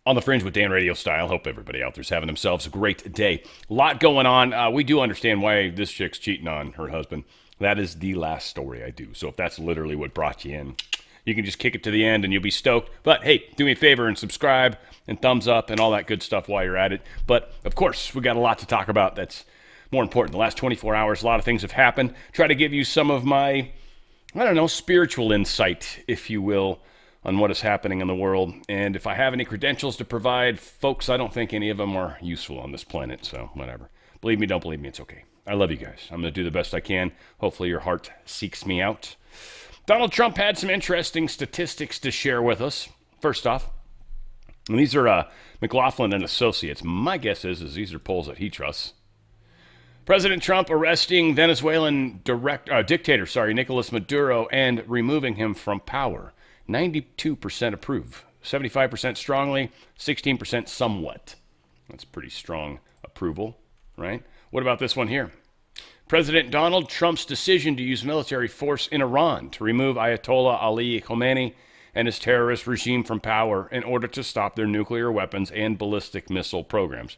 On the Fringe with Dan RadioStyle. Hope everybody out there's having themselves a great day. A lot going on. We do understand why this chick's cheating on her husband. That is the last story I do. So if that's literally what brought you in, you can just kick it to the end and you'll be stoked. But hey, do me a favor and subscribe and thumbs up and all that good stuff while you're at it. But of course, we got a lot to talk about that's more important. The last 24 hours, a lot of things have happened. Try to give you some of my, spiritual insight, if you will, on what is happening in the world. And if I have any credentials to provide, folks, I don't think any of them are useful on this planet. So whatever. Believe me, don't believe me, it's okay. I love you guys. I'm going to do the best I can. Hopefully your heart seeks me out. Donald Trump had some interesting statistics to share with us. First off, and these are McLaughlin and Associates. My guess is these are polls that he trusts. President Trump arresting Venezuelan dictator, Nicolas Maduro, and removing him from power. 92% approve, 75% strongly, 16% somewhat. That's pretty strong approval, right? What about this one here? President Donald Trump's decision to use military force in Iran to remove Ayatollah Ali Khamenei and his terrorist regime from power in order to stop their nuclear weapons and ballistic missile programs.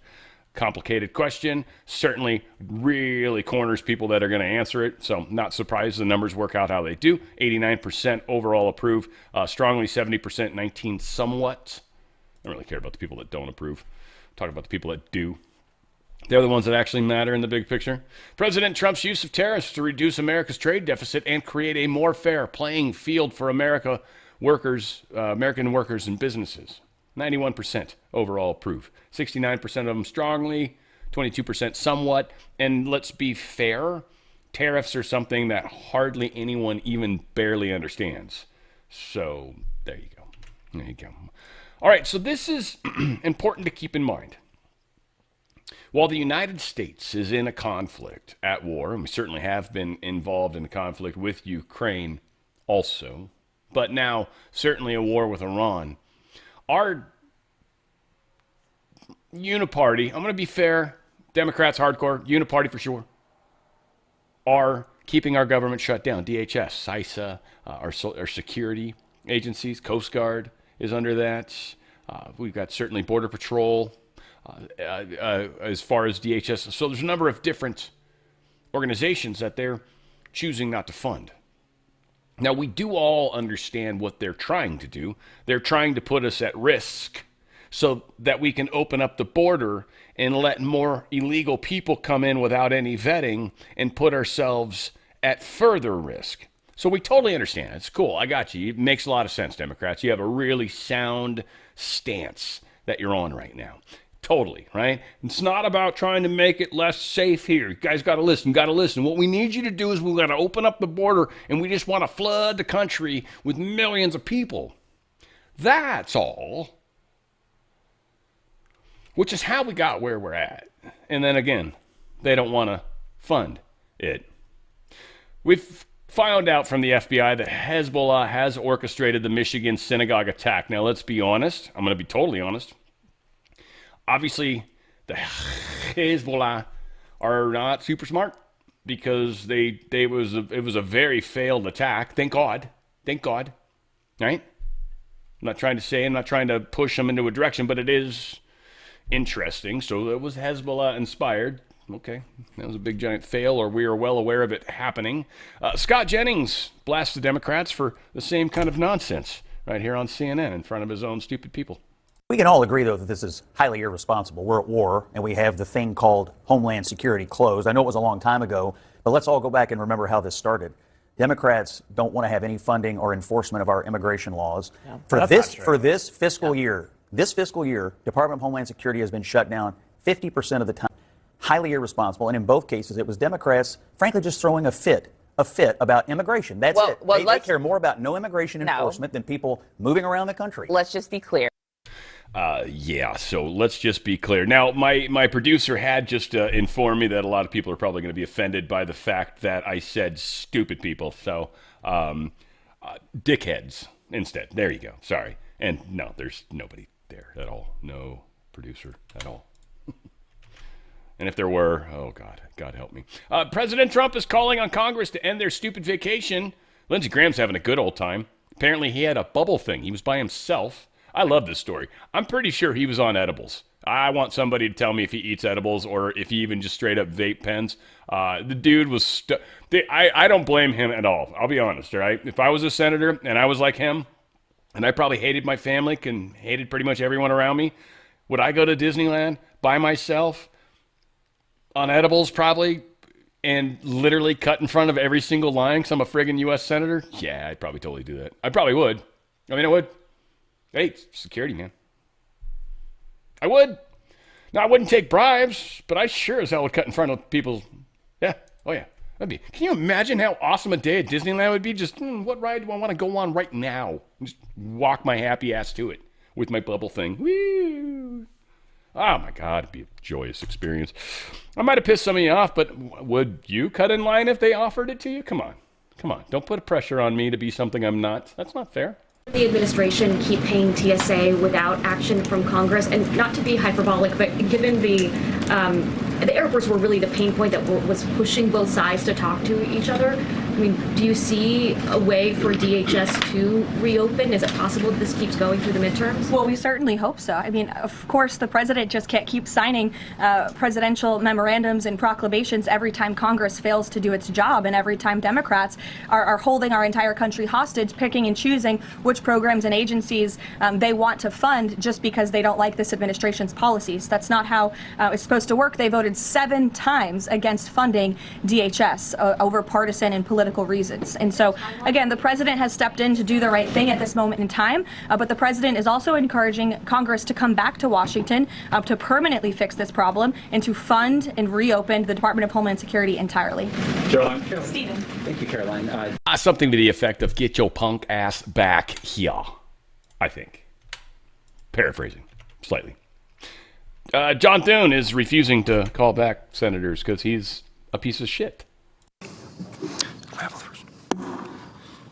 Complicated question, certainly really corners people that are going to answer it, so not surprised the numbers work out how they do. 89% overall approve, strongly 70%, 19 somewhat. I don't really care about the people that don't approve. Talk about the people that do. They're the ones that actually matter in the big picture. President Trump's use of tariffs to reduce America's trade deficit and create a more fair playing field for American workers and businesses. 91% overall approve. 69% of them strongly, 22% somewhat. And let's be fair, tariffs are something that hardly anyone even barely understands. So there you go. There you go. All right, so this is important to keep in mind. While the United States is in a conflict at war, and we certainly have been involved in a conflict with Ukraine also, but now certainly a war with Iran, our uniparty, I'm going to be fair, Democrats hardcore, uniparty for sure, are keeping our government shut down. DHS, CISA, our security agencies, Coast Guard is under that. We've got certainly Border Patrol as far as DHS. So there's a number of different organizations that they're choosing not to fund. Now, we do all understand what they're trying to do. They're trying to put us at risk so that we can open up the border and let more illegal people come in without any vetting and put ourselves at further risk. So we totally understand. It's cool. I got you. It makes a lot of sense, Democrats. You have a really sound stance that you're on right now. Totally, right? It's not about trying to make it less safe here. You guys got to listen. What we need you to do is we got to open up the border and we just want to flood the country with millions of people. That's all. Which is how we got where we're at. And then again, they don't want to fund it. We've found out from the FBI that Hezbollah has orchestrated the Michigan synagogue attack. Now, let's be honest. I'm going to be totally honest. Obviously, the Hezbollah are not super smart because it was a very failed attack. Thank God, right? I'm not trying to push them into a direction, but it is interesting. So it was Hezbollah inspired. Okay, that was a big giant fail, or we are well aware of it happening. Scott Jennings blasts the Democrats for the same kind of nonsense right here on CNN in front of his own stupid people. We can all agree, though, that this is highly irresponsible. We're at war, and we have the thing called Homeland Security closed. I know it was a long time ago, but let's all go back and remember how this started. Democrats don't want to have any funding or enforcement of our immigration laws. Yeah, for this fiscal year, Department of Homeland Security has been shut down 50% of the time. Highly irresponsible, and in both cases, it was Democrats, frankly, just throwing a fit about immigration. That's it. They care more about no immigration enforcement than people moving around the country. Let's just be clear. So let's just be clear. Now, my producer had just informed me that a lot of people are probably going to be offended by the fact that I said stupid people. So, dickheads instead. There you go. Sorry. And no, there's nobody there at all. No producer at all. And if there were, oh God help me. President Trump is calling on Congress to end their stupid vacation. Lindsey Graham's having a good old time. Apparently he had a bubble thing. He was by himself. I love this story. I'm pretty sure he was on edibles. I want somebody to tell me if he eats edibles or if he even just straight up vape pens. The dude was... I don't blame him at all. I'll be honest, all right? If I was a senator and I was like him, and I probably hated my family and hated pretty much everyone around me, would I go to Disneyland by myself on edibles probably and literally cut in front of every single line because I'm a friggin' U.S. senator? Yeah, I'd probably totally do that. I probably would. I mean, I would. Hey, security, man. I would. Now, I wouldn't take bribes, but I sure as hell would cut in front of people's... Yeah. Oh, yeah. Can you imagine how awesome a day at Disneyland would be? Just, what ride do I want to go on right now? Just walk my happy ass to it with my bubble thing. Woo! Oh, my God. It'd be a joyous experience. I might have pissed some of you off, but would you cut in line if they offered it to you? Come on. Come on. Don't put pressure on me to be something I'm not. That's not fair. The administration keep paying TSA without action from Congress, and not to be hyperbolic, but given the airports were really the pain point that was pushing both sides to talk to each other. I mean, do you see a way for DHS to reopen? Is it possible that this keeps going through the midterms? Well, we certainly hope so. I mean, of course, the president just can't keep signing presidential memorandums and proclamations every time Congress fails to do its job, and every time Democrats are holding our entire country hostage, picking and choosing which programs and agencies they want to fund just because they don't like this administration's policies. That's not how it's supposed to work. They voted 7 times against funding DHS over partisan and political reasons. And so, again, the president has stepped in to do the right thing at this moment in time, but the president is also encouraging Congress to come back to Washington to permanently fix this problem and to fund and reopen the Department of Homeland Security entirely. Caroline. Stephen. Thank you, Caroline. Something to the effect of get your punk ass back here, I think. Paraphrasing slightly. John Thune is refusing to call back senators because he's a piece of shit.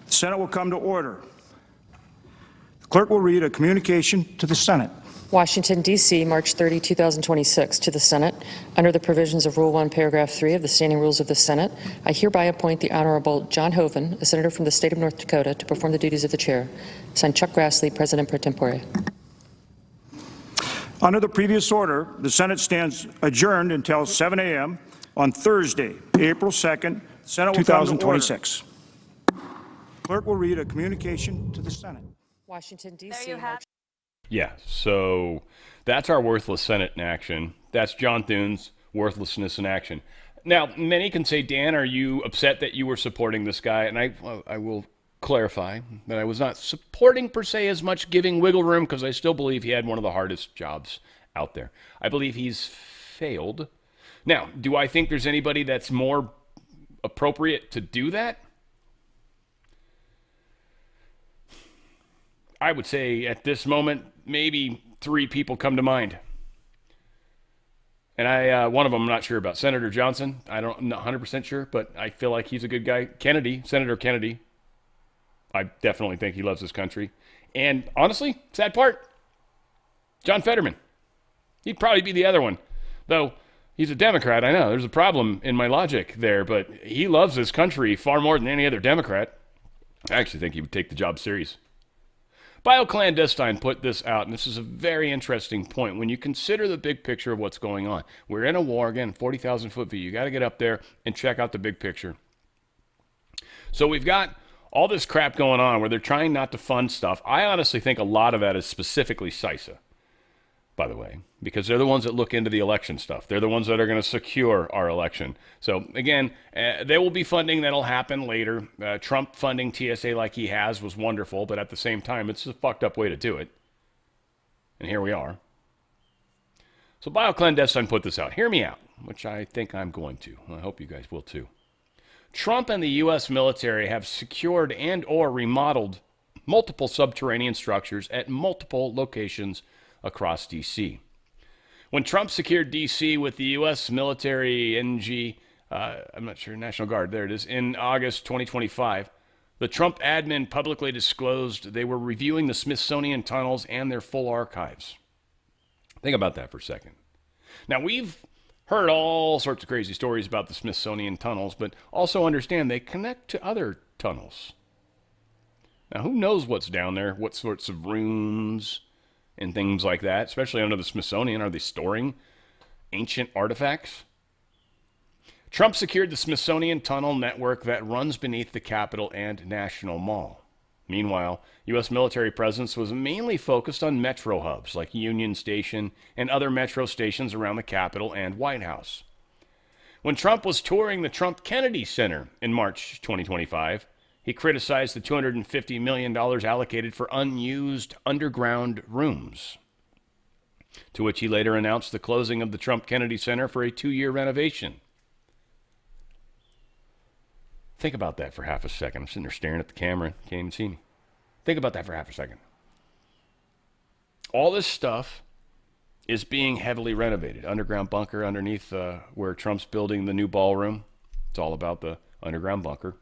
The Senate will come to order. The clerk will read a communication to the Senate. Washington, D.C., March 30, 2026. To the Senate, under the provisions of Rule 1, Paragraph 3 of the Standing Rules of the Senate, I hereby appoint the Honorable John Hoeven, a senator from the state of North Dakota, to perform the duties of the chair. Signed, Chuck Grassley, President pro tempore. Under the previous order, the Senate stands adjourned until 7 a.m. on Thursday, April 2nd, 2026. Clerk will read a communication to the Senate. Washington, D.C. There you have March. Yeah, so that's our worthless Senate in action. That's John Thune's worthlessness in action. Now, many can say, Dan, are you upset that you were supporting this guy? And I will clarify that I was not supporting per se as much, giving wiggle room, because I still believe he had one of the hardest jobs out there. I believe he's failed. Now, do I think there's anybody that's more appropriate to do that? I would say at this moment, maybe 3 people come to mind. And one of them I'm not sure about. Senator Johnson, I'm not 100% sure, but I feel like he's a good guy. Kennedy, Senator Kennedy, I definitely think he loves his country. And honestly, sad part, John Fetterman. He'd probably be the other one. Though he's a Democrat, I know. There's a problem in my logic there, but he loves his country far more than any other Democrat. I actually think he would take the job serious. BioClandestine put this out, and this is a very interesting point when you consider the big picture of what's going on. We're in a war, again, 40,000-foot view. You got to get up there and check out the big picture. So we've got all this crap going on where they're trying not to fund stuff. I honestly think a lot of that is specifically CISA, by the way, because they're the ones that look into the election stuff. They're the ones that are going to secure our election. So, again, there will be funding that'll happen later. Trump funding TSA like he has was wonderful, but at the same time, it's a fucked up way to do it. And here we are. So BioClandestine put this out. Hear me out, which I think I'm going to. I hope you guys will too. Trump and the U.S. military have secured and or remodeled multiple subterranean structures at multiple locations across D.C. When Trump secured D.C. with the U.S. military I'm not sure, National Guard, there it is, in August 2025, the Trump admin publicly disclosed they were reviewing the Smithsonian tunnels and their full archives. Think about that for a second. Now, we've heard all sorts of crazy stories about the Smithsonian tunnels, but also understand they connect to other tunnels. Now, who knows what's down there, what sorts of rooms, and things like that, especially under the Smithsonian. Are they storing ancient artifacts? Trump secured the Smithsonian tunnel network that runs beneath the Capitol and National Mall. Meanwhile, U.S. military presence was mainly focused on metro hubs like Union Station and other metro stations around the Capitol and White House. When Trump was touring the Trump Kennedy Center in March 2025, he criticized the $250 million allocated for unused underground rooms, to which he later announced the closing of the Trump Kennedy Center for a 2-year renovation. Think about that for half a second. I'm sitting there staring at the camera. Can't even see me. Think about that for half a second. All this stuff is being heavily renovated. Underground bunker underneath where Trump's building the new ballroom. It's all about the underground bunker.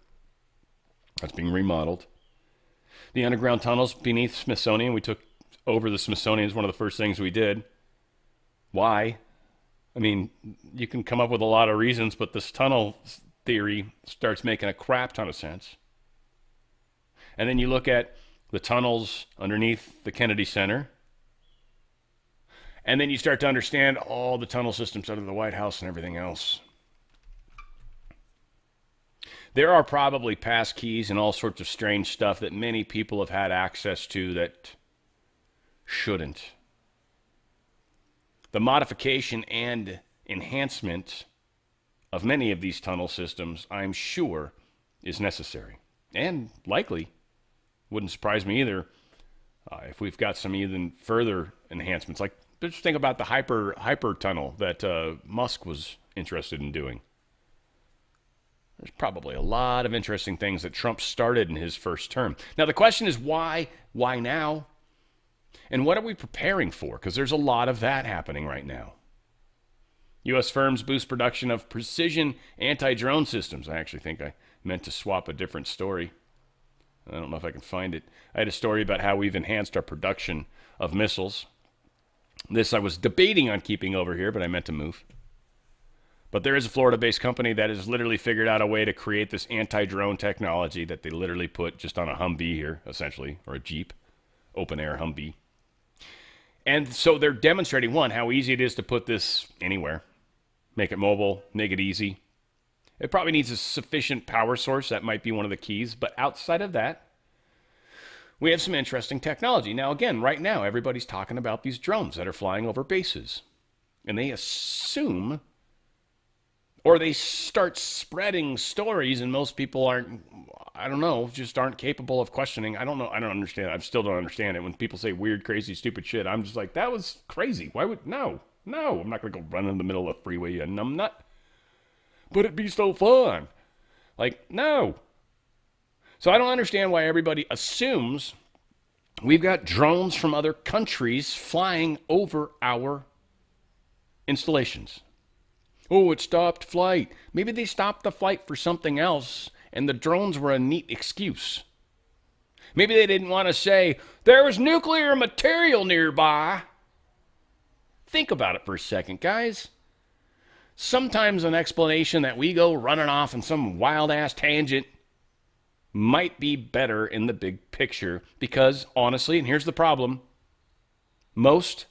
That's being remodeled. The underground tunnels beneath Smithsonian. We took over the Smithsonian as one of the first things we did. Why? I mean, you can come up with a lot of reasons, but this tunnel theory starts making a crap ton of sense. And then you look at the tunnels underneath the Kennedy Center, and then you start to understand all the tunnel systems under the White House and everything else. There are probably pass keys and all sorts of strange stuff that many people have had access to that shouldn't. The modification and enhancement of many of these tunnel systems, I'm sure, is necessary. And likely, wouldn't surprise me either, if we've got some even further enhancements. Like, just think about the hyper tunnel that Musk was interested in doing. There's probably a lot of interesting things that Trump started in his first term. Now, the question is why? Why now? And what are we preparing for? Because there's a lot of that happening right now. U.S. firms boost production of precision anti-drone systems. I actually think I meant to swap a different story. I don't know if I can find it. I had a story about how we've enhanced our production of missiles. This I was debating on keeping over here, but I meant to move. But there is a Florida-based company that has literally figured out a way to create this anti-drone technology that they literally put just on a Humvee here, essentially, or a Jeep, open-air Humvee. And so they're demonstrating, one, how easy it is to put this anywhere. Make it mobile, make it easy. It probably needs a sufficient power source. That might be one of the keys. But outside of that, we have some interesting technology. Now, again, right now, everybody's talking about these drones that are flying over bases. And they assume, or they start spreading stories, and most people aren't, I don't know, just aren't capable of questioning. I don't know. I don't understand. I still don't understand it. When people say weird, crazy, stupid shit, I'm just like, that was crazy. Why would, no, I'm not going to go run in the middle of the freeway, you numbnut. But it'd be so fun. Like, no. So I don't understand why everybody assumes we've got drones from other countries flying over our installations. Oh, it stopped flight. Maybe they stopped the flight for something else, and the drones were a neat excuse. Maybe they didn't want to say, there was nuclear material nearby. Think about it for a second, guys. Sometimes an explanation that we go running off in some wild-ass tangent might be better in the big picture because, honestly, and here's the problem, most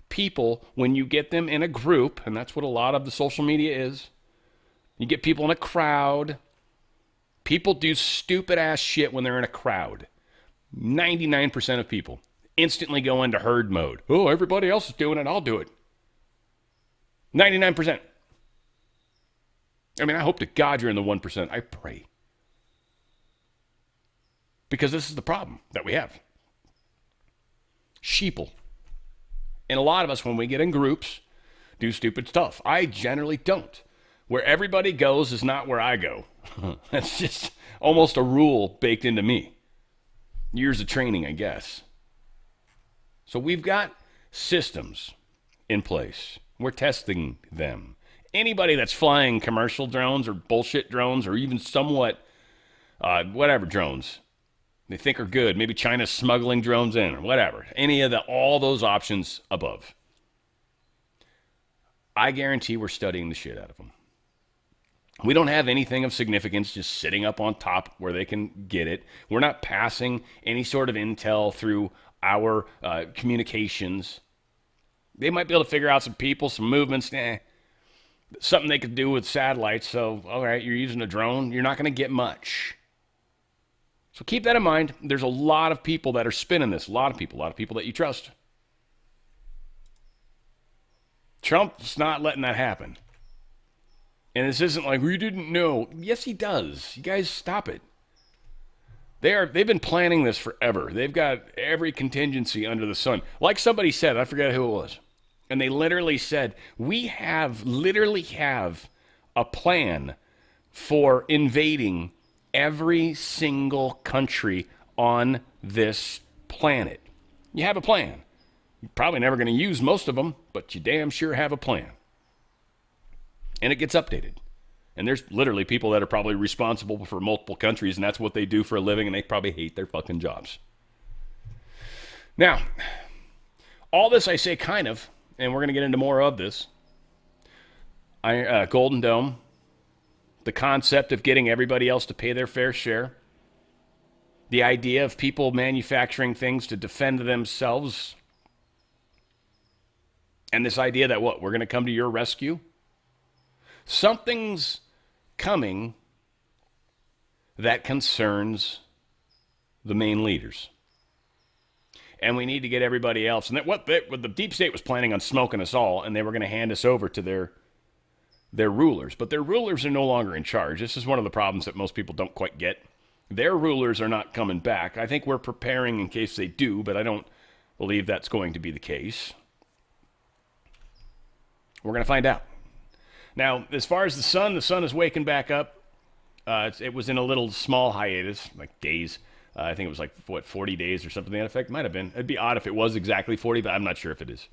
people, when you get them in a group, and that's what a lot of the social media is, you get people in a crowd, people do stupid-ass shit when they're in a crowd. 99% of people instantly go into herd mode. Oh, everybody else is doing it, I'll do it. 99%. I mean, I hope to God you're in the 1%. I pray. Because this is the problem that we have. Sheeple. And a lot of us, when we get in groups, do stupid stuff. I generally don't. Where everybody goes is not where I go. That's just almost a rule baked into me. Years of training, I guess. So we've got systems in place. We're testing them. Anybody that's flying commercial drones or bullshit drones or even somewhat whatever drones they think are good, maybe China's smuggling drones in or whatever, all those options above, I guarantee we're studying the shit out of them. We don't have anything of significance just sitting up on top where they can get it. We're not passing any sort of intel through our communications. They might be able to figure out some people, some movements, something they could do with satellites. So, all right, you're using a drone. You're not going to get much. So keep that in mind. There's a lot of people that are spinning this. A lot of people that you trust. Trump's not letting that happen. And this isn't like, we didn't know. Yes, he does. You guys stop it. They've been planning this forever. They've got every contingency under the sun. Like somebody said, I forget who it was. And they literally said, we literally have a plan for invading every single country on this planet. You have a plan. You're probably never going to use most of them, but you damn sure have a plan. And it gets updated. And there's literally people that are probably responsible for multiple countries, and that's what they do for a living, and they probably hate their fucking jobs. Now, all this I say kind of, and we're going to get into more of this. Golden Dome, the concept of getting everybody else to pay their fair share, the idea of people manufacturing things to defend themselves, and this idea that we're going to come to your rescue? Something's coming that concerns the main leaders. And we need to get everybody else. And what the deep state was planning on smoking us all, and they were going to hand us over to their rulers. But their rulers are no longer in charge. This is one of the problems that most people don't quite get. Their rulers are not coming back. I think we're preparing in case they do, but I don't believe that's going to be the case. We're going to find out. Now, as far as the sun is waking back up. It was in a little small hiatus, like days. I think it was like, 40 days or something to that effect? Might have been. It'd be odd if it was exactly 40, but I'm not sure if it is.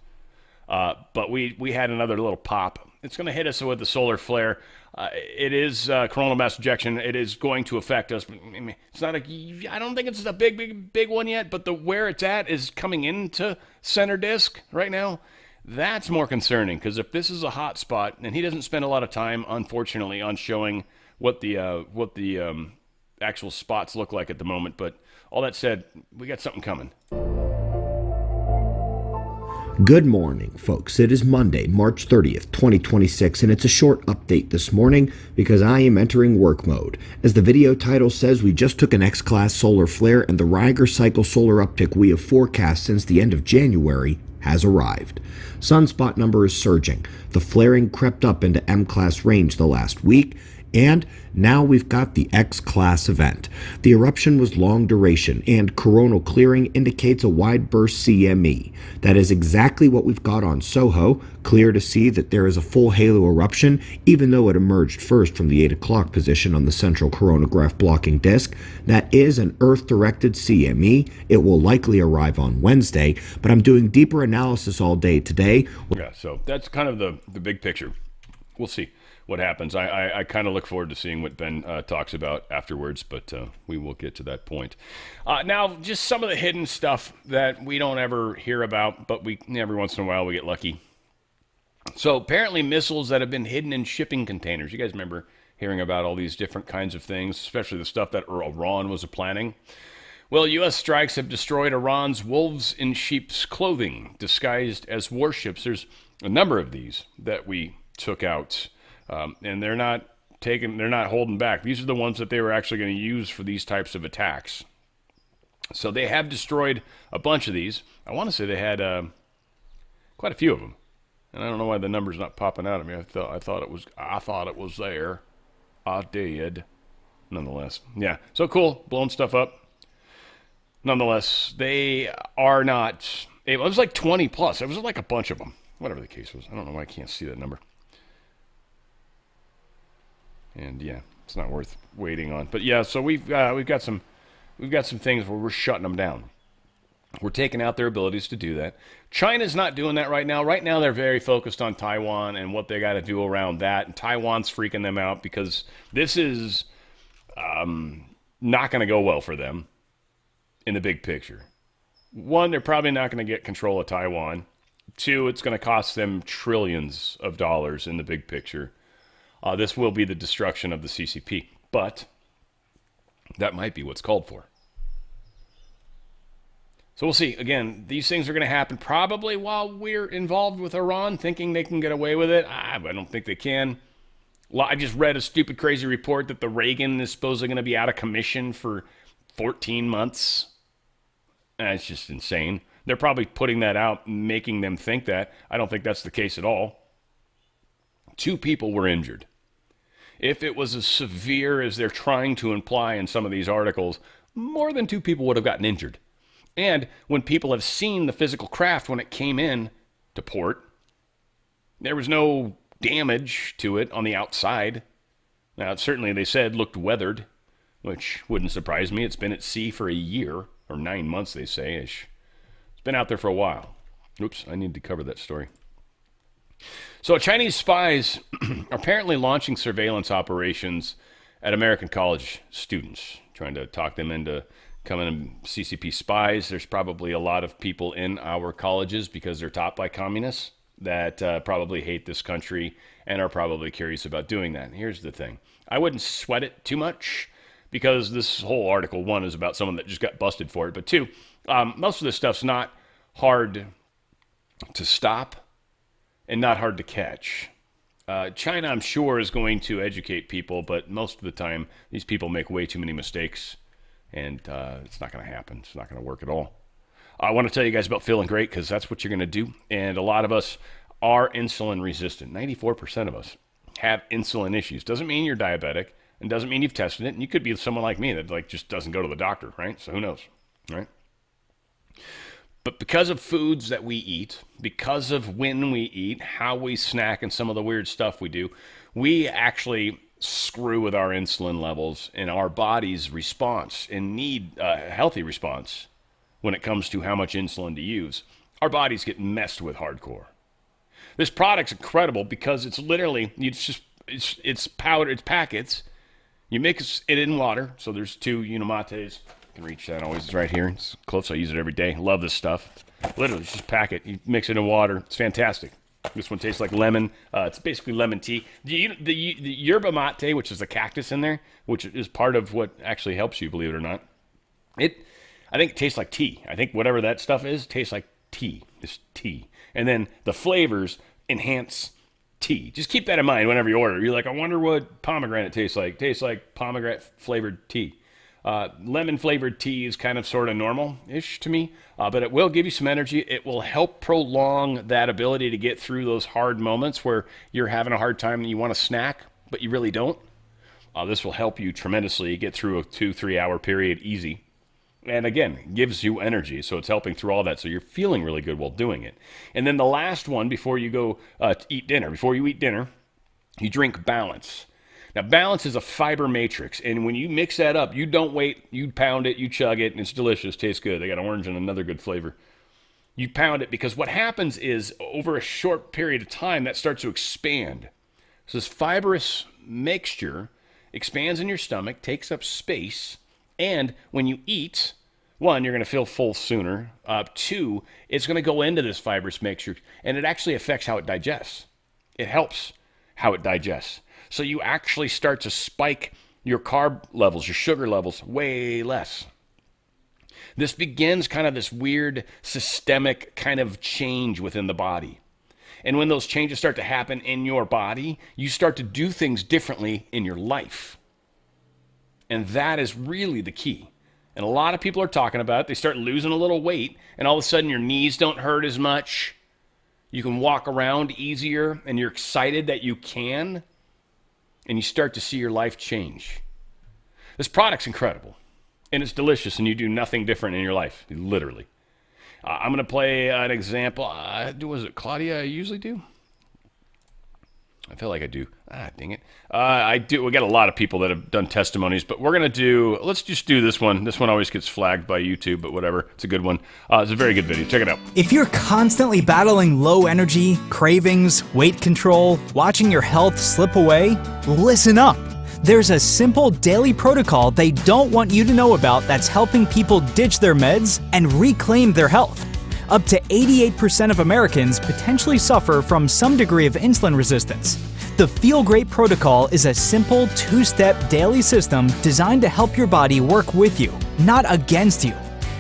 But we had another little pop. It's going to hit us with the solar flare. It is coronal mass ejection. It is going to affect us. It's not I don't think it's a big one yet, but where it's at is coming into center disk right now. That's more concerning, because if this is a hot spot, and he doesn't spend a lot of time, unfortunately, on showing what the actual spots look like at the moment. But all that said, we got something coming. Good morning, folks. It is Monday, March 30th, 2026, and it's a short update this morning because I am entering work mode. As the video title says, we just took an X-class solar flare, and the Riger cycle solar uptick we have forecast since the end of January has arrived. Sunspot number is surging. The flaring crept up into M-class range the last week, and now we've got the X-class event. The eruption was long duration, and coronal clearing indicates a wide burst CME. That is exactly what we've got on SOHO. Clear to see that there is a full halo eruption, even though it emerged first from the 8 o'clock position on the central coronagraph blocking disk. That is an Earth-directed CME. It will likely arrive on Wednesday, but I'm doing deeper analysis all day today. Yeah, so that's kind of the big picture. We'll see what happens. I kind of look forward to seeing what Ben talks about afterwards, but we will get to that point. Now, just some of the hidden stuff that we don't ever hear about, but every once in a while we get lucky. So apparently missiles that have been hidden in shipping containers. You guys remember hearing about all these different kinds of things, especially the stuff that Iran was planning? Well, U.S. strikes have destroyed Iran's wolves in sheep's clothing, disguised as warships. There's a number of these that we took out. And they're not holding back. These are the ones that they were actually going to use for these types of attacks. So they have destroyed a bunch of these. I want to say they had quite a few of them, and I don't know why the number's not popping out at me. I thought it was there. I did. Nonetheless, yeah. So cool, blowing stuff up. Nonetheless, they are not. It was like 20 plus. It was like a bunch of them. Whatever the case was, I don't know why I can't see that number. And yeah, it's not worth waiting on. But yeah, so we've got some things where we're shutting them down. We're taking out their abilities to do that. China's not doing that right now. Right now, they're very focused on Taiwan and what they got to do around that. And Taiwan's freaking them out because this is not going to go well for them in the big picture. One, they're probably not going to get control of Taiwan. Two, it's going to cost them trillions of dollars in the big picture. This will be the destruction of the CCP, but that might be what's called for. So we'll see. Again, these things are going to happen probably while we're involved with Iran, thinking they can get away with it. I don't think they can. I just read a stupid, crazy report that the Reagan is supposedly going to be out of commission for 14 months. It's just insane. They're probably putting that out, making them think that. I don't think that's the case at all. 2 people were injured. If it was as severe as they're trying to imply in some of these articles, more than 2 people would have gotten injured. And when people have seen the physical craft when it came in to port, there was no damage to it on the outside. Now, certainly they said looked weathered, which wouldn't surprise me. It's been at sea for a year, or 9 months, they say. It's been out there for a while. Oops, I need to cover that story. So Chinese spies are apparently launching surveillance operations at American college students, trying to talk them into coming and CCP spies. There's probably a lot of people in our colleges, because they're taught by communists, that probably hate this country and are probably curious about doing that. And here's the thing. I wouldn't sweat it too much, because this whole article, 1, is about someone that just got busted for it. But 2, most of this stuff's not hard to stop and not hard to catch. China, I'm sure, is going to educate people, but most of the time, these people make way too many mistakes, and it's not going to happen. It's not going to work at all. I want to tell you guys about feeling great, because that's what you're going to do. And a lot of us are insulin resistant. 94% of us have insulin issues. Doesn't mean you're diabetic, and doesn't mean you've tested it. And you could be someone like me that just doesn't go to the doctor, right? So who knows, right? But because of foods that we eat, because of when we eat, how we snack, and some of the weird stuff we do, we actually screw with our insulin levels and our body's response, and need a healthy response when it comes to how much insulin to use. Our bodies get messed with hardcore. This product's incredible because it's literally, it's powder, it's packets. You mix it in water. So there's 2 Unimates. You can reach that always. It's right here. It's close. I use it every day. Love this stuff. Literally, it's just packet. You mix it in water. It's fantastic. This one tastes like lemon. It's basically lemon tea. The yerba mate, which is the cactus in there, which is part of what actually helps you, believe it or not. I think it tastes like tea. I think whatever that stuff is tastes like tea. It's tea. And then the flavors enhance tea. Just keep that in mind whenever you order. You're like, I wonder what pomegranate tastes like. Tastes like pomegranate flavored tea. Lemon flavored tea is kind of sort of normal-ish to me, but it will give you some energy. It will help prolong that ability to get through those hard moments where you're having a hard time and you want to snack, but you really don't. This will help you tremendously get through a 2-3 hour period easy. And again, gives you energy, so it's helping through all that, so you're feeling really good while doing it. And then the last one, before you go to eat dinner, you drink Balance. Now, Balance is a fiber matrix, and when you mix that up, you don't wait, you pound it, you chug it, and it's delicious, tastes good. They got orange and another good flavor. You pound it, because what happens is, over a short period of time, that starts to expand. So this fibrous mixture expands in your stomach, takes up space, and when you eat, 1, you're going to feel full sooner. 2, it's going to go into this fibrous mixture, and it actually affects how it digests. It helps how it digests. So you actually start to spike your carb levels, your sugar levels, way less. This begins kind of this weird systemic kind of change within the body. And when those changes start to happen in your body, you start to do things differently in your life. And that is really the key. And a lot of people are talking about it. They start losing a little weight, and all of a sudden your knees don't hurt as much. You can walk around easier, and you're excited that you can. And you start to see your life change. This product's incredible. And it's delicious, and you do nothing different in your life, literally. I'm going to play an example. Was it Claudia I usually do? I feel like I do. Dang it. I do. We got a lot of people that have done testimonies, but we're going to let's just do this one. This one always gets flagged by YouTube, but whatever. It's a good one. It's a very good video. Check it out. If you're constantly battling low energy, cravings, weight control, watching your health slip away, listen up. There's a simple daily protocol they don't want you to know about that's helping people ditch their meds and reclaim their health. Up to 88% of Americans potentially suffer from some degree of insulin resistance. The Feel Great Protocol is a simple 2-step daily system designed to help your body work with you, not against you.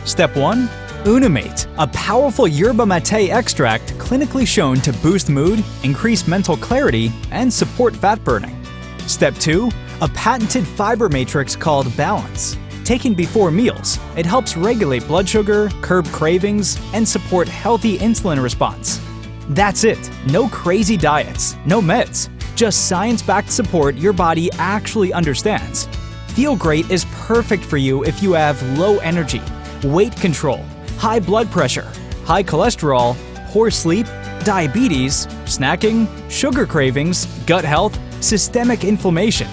Step 1, Unimate, a powerful yerba mate extract clinically shown to boost mood, increase mental clarity, and support fat burning. Step 2, a patented fiber matrix called Balance. Taken before meals, it helps regulate blood sugar, curb cravings, and support healthy insulin response. That's it. No crazy diets, no meds, just science-backed support your body actually understands. Feel Great is perfect for you if you have low energy, weight control, high blood pressure, high cholesterol, poor sleep, diabetes, snacking, sugar cravings, gut health, systemic inflammation.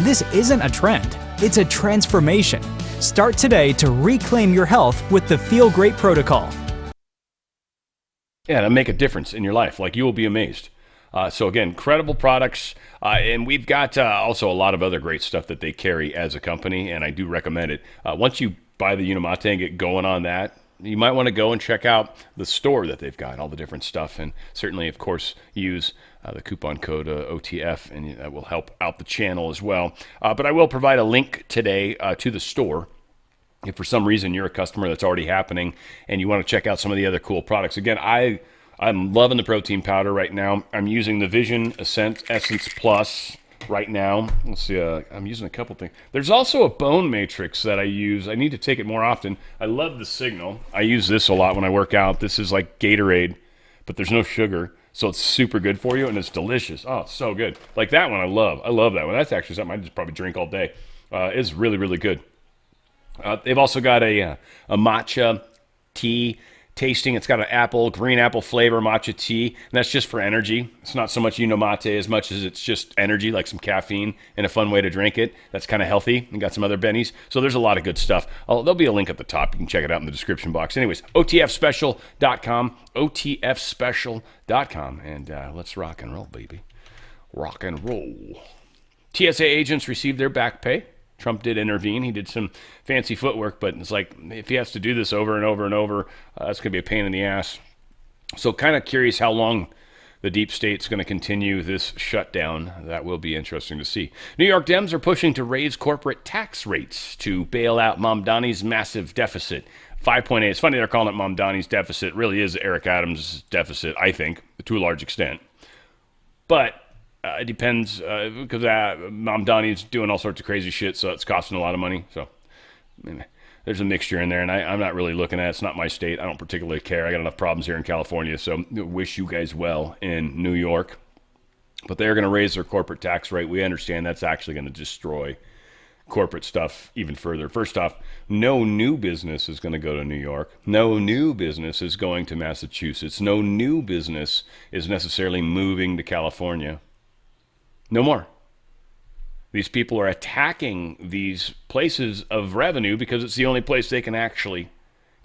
This isn't a trend, it's a transformation. Start today to reclaim your health with the Feel Great protocol. Yeah, it'll make a difference in your life. Like, you will be amazed. So again, incredible products, and we've got also a lot of other great stuff that they carry as a company, and I do recommend it. Once you buy the Unimate and get going on that, you might want to go and check out the store that they've got, all the different stuff, and certainly, of course, use the coupon code OTF, and that will help out the channel as well. But I will provide a link today to the store. If for some reason you're a customer that's already happening and you want to check out some of the other cool products. Again, I'm loving the protein powder right now. I'm using the Vision Essence Plus right now. Let's see, I'm using a couple things. There's also a bone matrix that I use. I need to take it more often. I love the Signal. I use this a lot when I work out. This is like Gatorade, but there's no sugar, so it's super good for you, and it's delicious. Oh, it's so good. Like that one I love. I love that one. That's actually something I just probably drink all day. It's really, really good. They've also got a matcha tea tasting. It's got an green apple flavor matcha tea, and that's just for energy. It's not so much Unimate as much as it's just energy, like some caffeine and a fun way to drink it. That's kind of healthy, and got some other bennies. So there's a lot of good stuff. There'll be a link at the top. You can check it out in the description box. Anyways, OTFspecial.com, OTFspecial.com, and let's rock and roll, baby. Rock and roll. TSA agents received their back pay. Trump did intervene. He did some fancy footwork, but it's like, if he has to do this over and over and over, it's going to be a pain in the ass. So kind of curious how long the deep state's going to continue this shutdown. That will be interesting to see. New York Dems are pushing to raise corporate tax rates to bail out Mamdani's massive deficit. 5.8. It's funny they're calling it Mamdani's deficit. It really is Eric Adams' deficit, I think, to a large extent. But it depends, because Mamdani's doing all sorts of crazy shit, so it's costing a lot of money. So there's a mixture in there, and I'm not really looking at it. It's not my state. I don't particularly care. I got enough problems here in California, so wish you guys well in New York. But they're going to raise their corporate tax rate. We understand that's actually going to destroy corporate stuff even further. First off, no new business is going to go to New York. No new business is going to Massachusetts. No new business is necessarily moving to California. No more. These people are attacking these places of revenue because it's the only place they can actually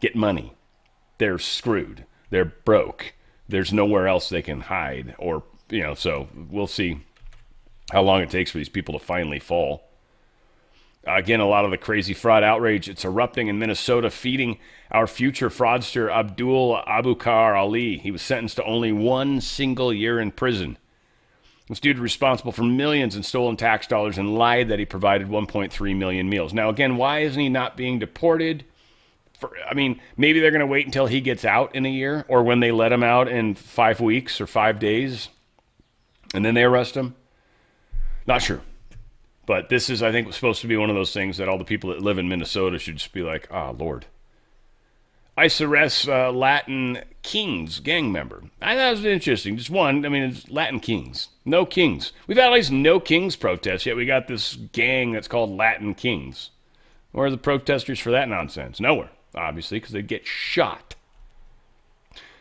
get money. They're screwed. They're broke. There's nowhere else they can hide, or, so we'll see how long it takes for these people to finally fall. Again, a lot of the crazy fraud outrage, it's erupting in Minnesota, feeding our future fraudster Abdul Abukar Ali. He was sentenced to only 1 single year in prison. This dude responsible for millions in stolen tax dollars and lied that he provided 1.3 million meals. Now, again, why isn't he not being deported? Maybe they're going to wait until he gets out in a year, or when they let him out in 5 weeks or 5 days, and then they arrest him. Not sure. But this is, I think, supposed to be one of those things that all the people that live in Minnesota should just be like, Lord. ICE arrests Latin Kings gang member. I thought it was interesting. Just one. It's Latin Kings. No Kings. We've had at least no Kings protests, yet we got this gang that's called Latin Kings. Where are the protesters for that nonsense? Nowhere, obviously, because they'd get shot.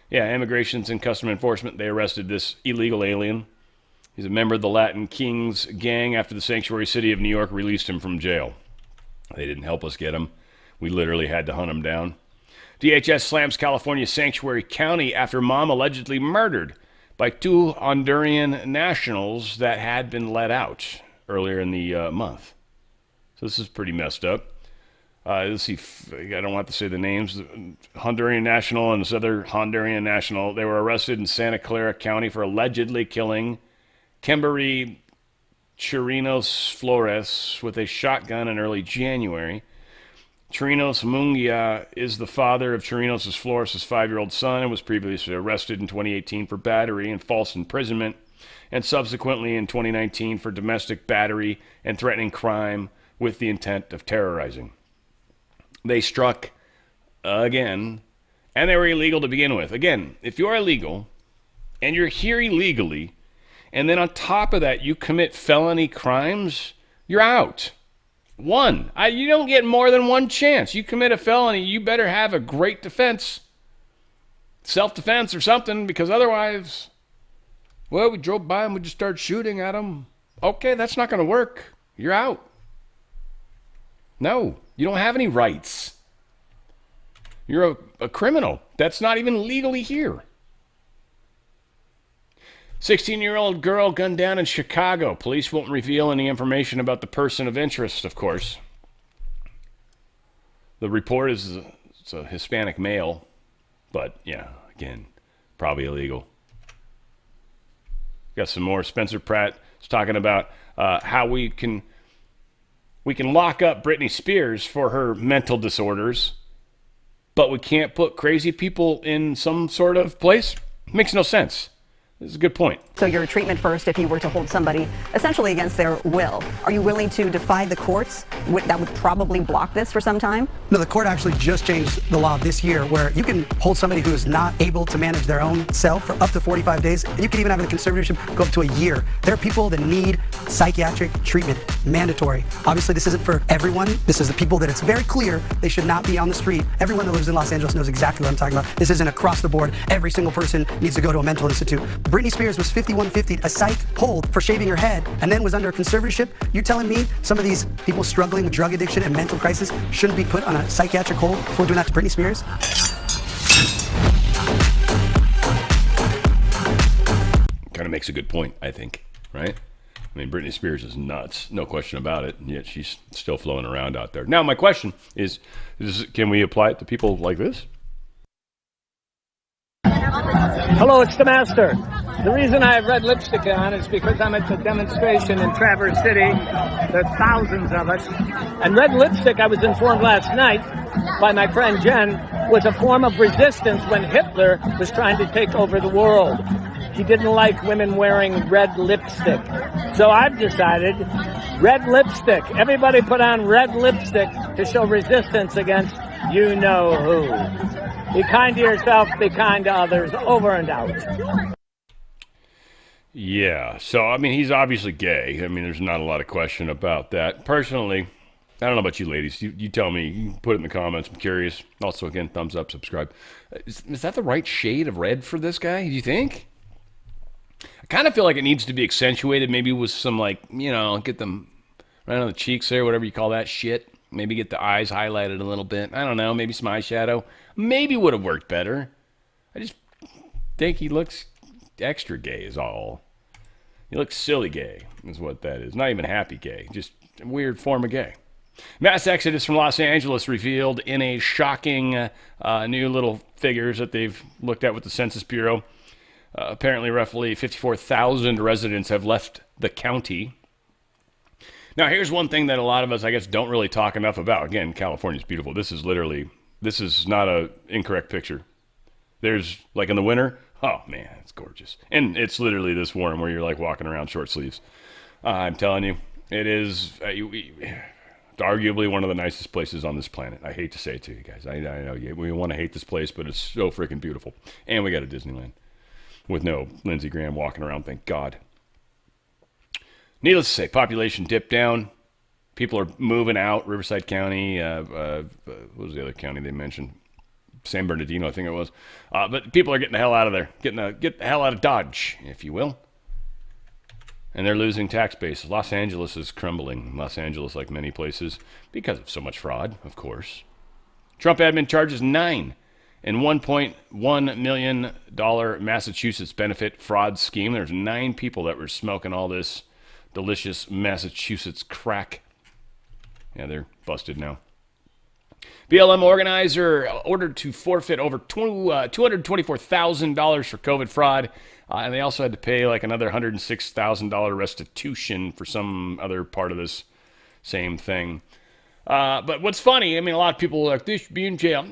Yeah, Immigrations and Customs Enforcement, they arrested this illegal alien. He's a member of the Latin Kings gang after the sanctuary city of New York released him from jail. They didn't help us get him. We literally had to hunt him down. DHS slams California sanctuary county after mom allegedly murdered by 2 Honduran nationals that had been let out earlier in the month. So this is pretty messed up. Let's see, I don't want to say the names. Honduran national and this other Honduran national, they were arrested in Santa Clara County for allegedly killing Kimberly Chirinos Flores with a shotgun in early January. Chirinos Mungia is the father of Chirinos Flores' 5-year-old son and was previously arrested in 2018 for battery and false imprisonment, and subsequently in 2019 for domestic battery and threatening crime with the intent of terrorizing. They struck again, and they were illegal to begin with. Again, if you're illegal and you're here illegally, and then on top of that you commit felony crimes, you're out. You don't get more than one chance. You commit a felony, you better have a great defense, self-defense or something, because otherwise, well, we drove by and we just started shooting at them. Okay, that's not going to work. You're out. No, you don't have any rights. You're a criminal. That's not even legally here. 16-year-old girl gunned down in Chicago. Police won't reveal any information about the person of interest, of course. The report is it's a Hispanic male, but yeah, again, probably illegal. Got some more. Spencer Pratt is talking about how we can lock up Britney Spears for her mental disorders, but we can't put crazy people in some sort of place. Makes no sense. This is a good point. So your treatment first if you were to hold somebody essentially against their will. Are you willing to defy the courts that would probably block this for some time? No, the court actually just changed the law this year where you can hold somebody who is not able to manage their own self for up to 45 days. And you can even have a conservatorship go up to a year. There are people that need psychiatric treatment, mandatory. Obviously, this isn't for everyone. This is the people that it's very clear they should not be on the street. Everyone that lives in Los Angeles knows exactly what I'm talking about. This isn't across the board. Every single person needs to go to a mental institute. Britney Spears was 5150, a psych hold for shaving her head, and then was under a conservatorship. You're telling me some of these people struggling with drug addiction and mental crisis shouldn't be put on a psychiatric hold before doing that to Britney Spears? Kind of makes a good point, I think, right? I mean, Britney Spears is nuts, no question about it, and yet she's still floating around out there. Now, my question is can we apply it to people like this? Hello, it's the Master. The reason I have red lipstick on is because I'm at the demonstration in Traverse City. There are thousands of us. And red lipstick, I was informed last night by my friend Jen, was a form of resistance when Hitler was trying to take over the world. He didn't like women wearing red lipstick. So I've decided red lipstick. Everybody put on red lipstick to show resistance against you-know-who. Be kind to yourself, be kind to others. Over and out. Yeah, so, I mean, he's obviously gay. I mean, there's not a lot of question about that. Personally, I don't know about you ladies. You tell me. You can put it in the comments. I'm curious. Also, again, thumbs up, subscribe. Is that the right shade of red for this guy, do you think? I kind of feel like it needs to be accentuated, maybe with some, like, get them right on the cheeks there, whatever you call that shit. Maybe get the eyes highlighted a little bit. I don't know, maybe some eyeshadow. Maybe would have worked better. I just think he looks extra gay is all. He looks silly gay is what that is. Not even happy gay, just a weird form of gay. Mass exodus from Los Angeles revealed in a shocking new little figures that they've looked at with the Census Bureau. Apparently roughly 54,000 residents have left the county. Now, here's one thing that a lot of us, I guess, don't really talk enough about. Again, California's beautiful. This is not an incorrect picture. There's, like in the winter, oh man, it's gorgeous. And it's literally this warm where you're like walking around short sleeves. I'm telling you, it is arguably one of the nicest places on this planet. I hate to say it to you guys. I know we want to hate this place, but it's so freaking beautiful. And we got a Disneyland with no Lindsey Graham walking around, thank God. Needless to say, population dipped down. People are moving out. Riverside County, what was the other county they mentioned? San Bernardino, I think it was. But people are getting the hell out of there. Get the hell out of Dodge, if you will. And they're losing tax base. Los Angeles is crumbling. Los Angeles, like many places, because of so much fraud, of course. Trump admin charges $9 and $1.1 million Massachusetts benefit fraud scheme. There's 9 people that were smoking all this delicious Massachusetts crack. Yeah, they're busted now. BLM organizer ordered to forfeit over $224,000 for COVID fraud. And they also had to pay like another $106,000 restitution for some other part of this same thing. But what's funny, I mean, a lot of people are like, they should be in jail.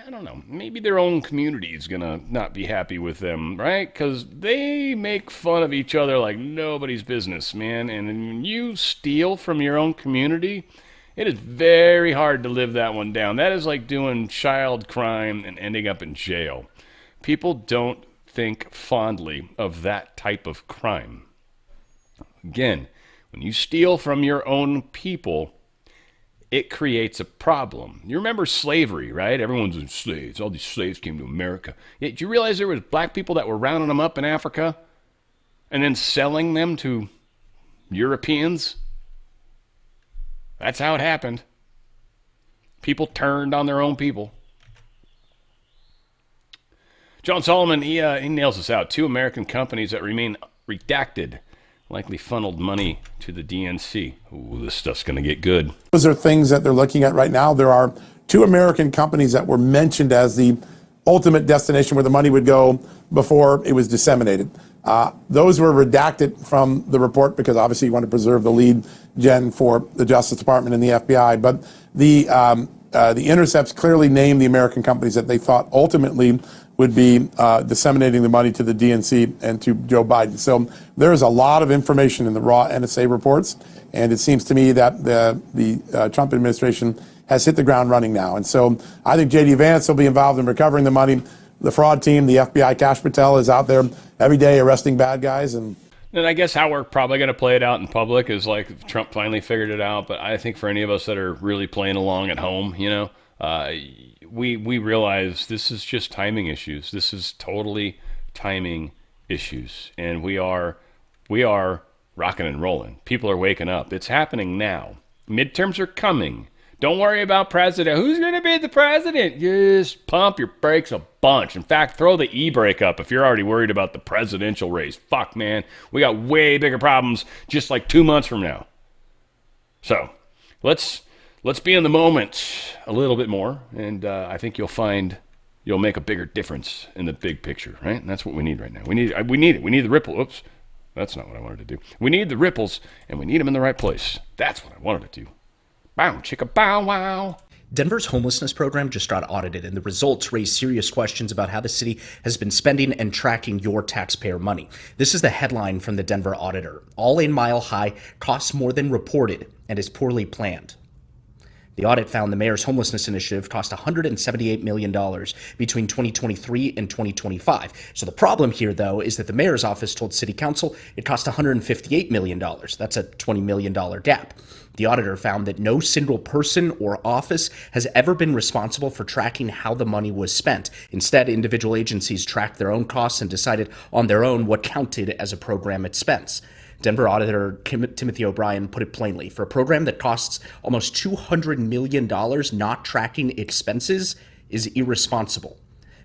I don't know. Maybe their own community is going to not be happy with them, right? Because they make fun of each other like nobody's business, man. And when you steal from your own community, it is very hard to live that one down. That is like doing child crime and ending up in jail. People don't think fondly of that type of crime. Again, when you steal from your own people, it creates a problem. You remember slavery, right? Everyone's in slaves. All these slaves came to America. Did you realize there was black people that were rounding them up in Africa and then selling them to Europeans? That's how it happened. People turned on their own people. John Solomon, he nails us out. 2 American companies that remain redacted likely funneled money to the DNC. Ooh, this stuff's going to get good. Those are things that they're looking at right now. There are 2 American companies that were mentioned as the ultimate destination where the money would go before it was disseminated. Those were redacted from the report because obviously you want to preserve the lead gen for the Justice Department and the FBI. But the intercepts clearly named the American companies that they thought ultimately would be disseminating the money to the DNC and to Joe Biden. So there is a lot of information in the raw NSA reports, and it seems to me that the Trump administration has hit the ground running now. And so I think J.D. Vance will be involved in recovering the money. The fraud team, the FBI, Kash Patel, is out there every day arresting bad guys. And I guess how we're probably going to play it out in public is like Trump finally figured it out. But I think for any of us that are really playing along at home, you know, we realize this is just timing issues. This is totally timing issues. And we are rocking and rolling. People are waking up. It's happening now. Midterms are coming. Don't worry about president. Who's going to be the president? Just pump your brakes a bunch. In fact, throw the e-brake up if you're already worried about the presidential race. Fuck, man. We got way bigger problems just like 2 months from now. So let's be in the moment a little bit more, and I think you'll make a bigger difference in the big picture, right? And that's what we need right now. We need it. We need the ripple. Oops, that's not what I wanted to do. We need the ripples, and we need them in the right place. That's what I wanted to do. Bow, chicka, bow, wow. Denver's homelessness program just got audited, and the results raise serious questions about how the city has been spending and tracking your taxpayer money. This is the headline from the Denver Auditor. All in Mile High costs more than reported and is poorly planned. The audit found the mayor's homelessness initiative cost $178 million between 2023 and 2025. So the problem here, though, is that the mayor's office told city council it cost $158 million. That's a $20 million gap. The auditor found that no single person or office has ever been responsible for tracking how the money was spent. Instead, individual agencies tracked their own costs and decided on their own what counted as a program expense. Denver Auditor Timothy O'Brien put it plainly. For a program that costs almost $200 million, not tracking expenses is irresponsible.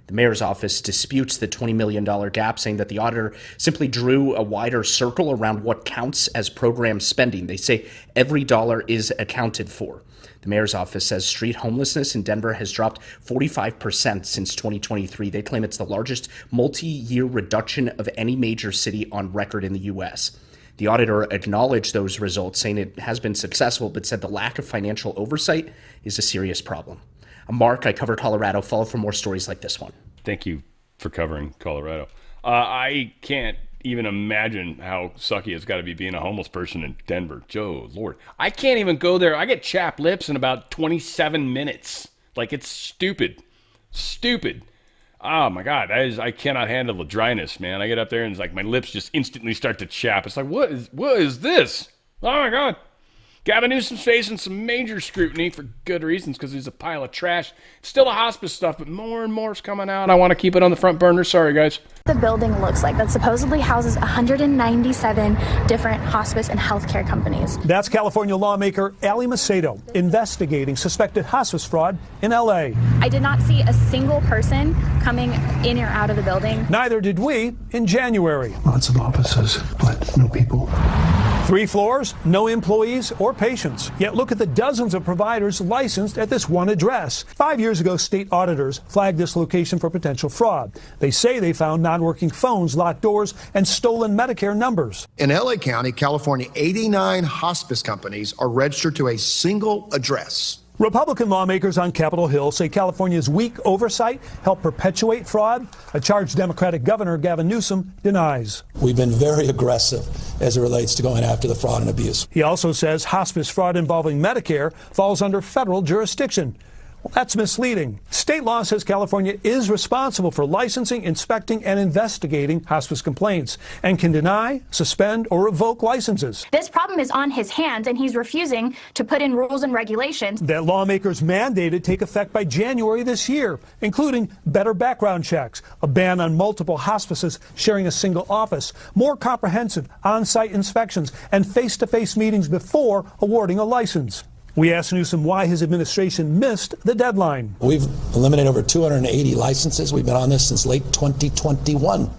The mayor's office disputes the $20 million gap, saying that the auditor simply drew a wider circle around what counts as program spending. They say every dollar is accounted for. The mayor's office says street homelessness in Denver has dropped 45% since 2023. They claim it's the largest multi-year reduction of any major city on record in the U.S. The auditor acknowledged those results, saying it has been successful, but said the lack of financial oversight is a serious problem. I'm Mark. I cover Colorado. Follow for more stories like this one. Thank you for covering Colorado. I can't even imagine how sucky it's got to be being a homeless person in Denver. Joe, Lord. I can't even go there. I get chapped lips in about 27 minutes. Like, it's stupid. Stupid. Oh, my God. I cannot handle the dryness, man. I get up there and it's like my lips just instantly start to chap. It's like, what is this? Oh, my God. Gavin Newsom's facing some major scrutiny for good reasons because he's a pile of trash. It's still the hospice stuff, but more and more is coming out. I want to keep it on the front burner. Sorry, guys. The building looks like that supposedly houses 197 different hospice and healthcare companies. That's California lawmaker Ali Macedo investigating suspected hospice fraud in L.A. I did not see a single person coming in or out of the building. Neither did we in January. Lots of offices, but no people. 3 floors, no employees or patients. Yet look at the dozens of providers licensed at this one address. 5 years ago, state auditors flagged this location for potential fraud. They say they found non-working phones, locked doors, and stolen Medicare numbers. In LA County, California, 89 hospice companies are registered to a single address. Republican lawmakers on Capitol Hill say California's weak oversight helped perpetuate fraud. A charged Democratic governor, Gavin Newsom, denies. We've been very aggressive as it relates to going after the fraud and abuse. He also says hospice fraud involving Medicare falls under federal jurisdiction. Well, that's misleading. State law says California is responsible for licensing, inspecting, and investigating hospice complaints and can deny, suspend, or revoke licenses. This problem is on his hands, and he's refusing to put in rules and regulations that lawmakers mandated take effect by January this year, including better background checks, a ban on multiple hospices sharing a single office, more comprehensive on-site inspections, and face-to-face meetings before awarding a license. We asked Newsom why his administration missed the deadline. We've eliminated over 280 licenses. We've been on this since late 2021.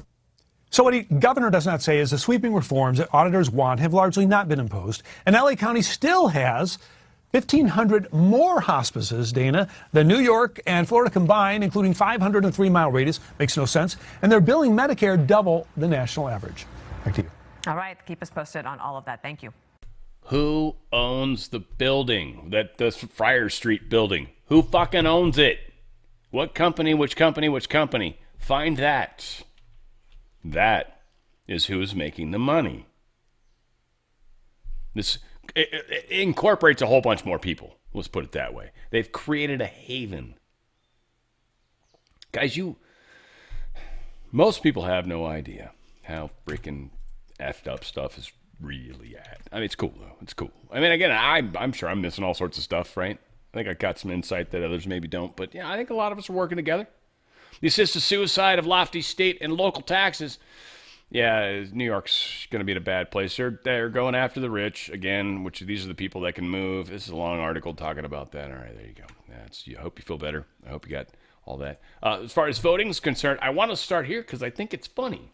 So what the governor does not say is the sweeping reforms that auditors want have largely not been imposed. And LA County still has 1,500 more hospices, Dana, than New York and Florida combined, including 500 in a 3-mile radius. Makes no sense. And they're billing Medicare double the national average. Back to you. All right. Keep us posted on all of that. Thank you. Who owns the building, the Friar Street building? Who fucking owns it? What company, which company, which company? Find that. That is who's making the money. This it incorporates a whole bunch more people. Let's put it that way. They've created a haven. Guys, most people have no idea how freaking effed up stuff is really at. I mean, it's cool though. It's cool. I mean, again, I'm sure I'm missing all sorts of stuff, right? I think I got some insight that others maybe don't, but yeah, I think a lot of us are working together. The assisted suicide of lofty state and local taxes. Yeah, New York's going to be in a bad place. They're going after the rich again, which these are the people that can move. This is a long article talking about that. All right, there you go. I hope you feel better. I hope you got all that. As far as voting is concerned, I want to start here because I think it's funny.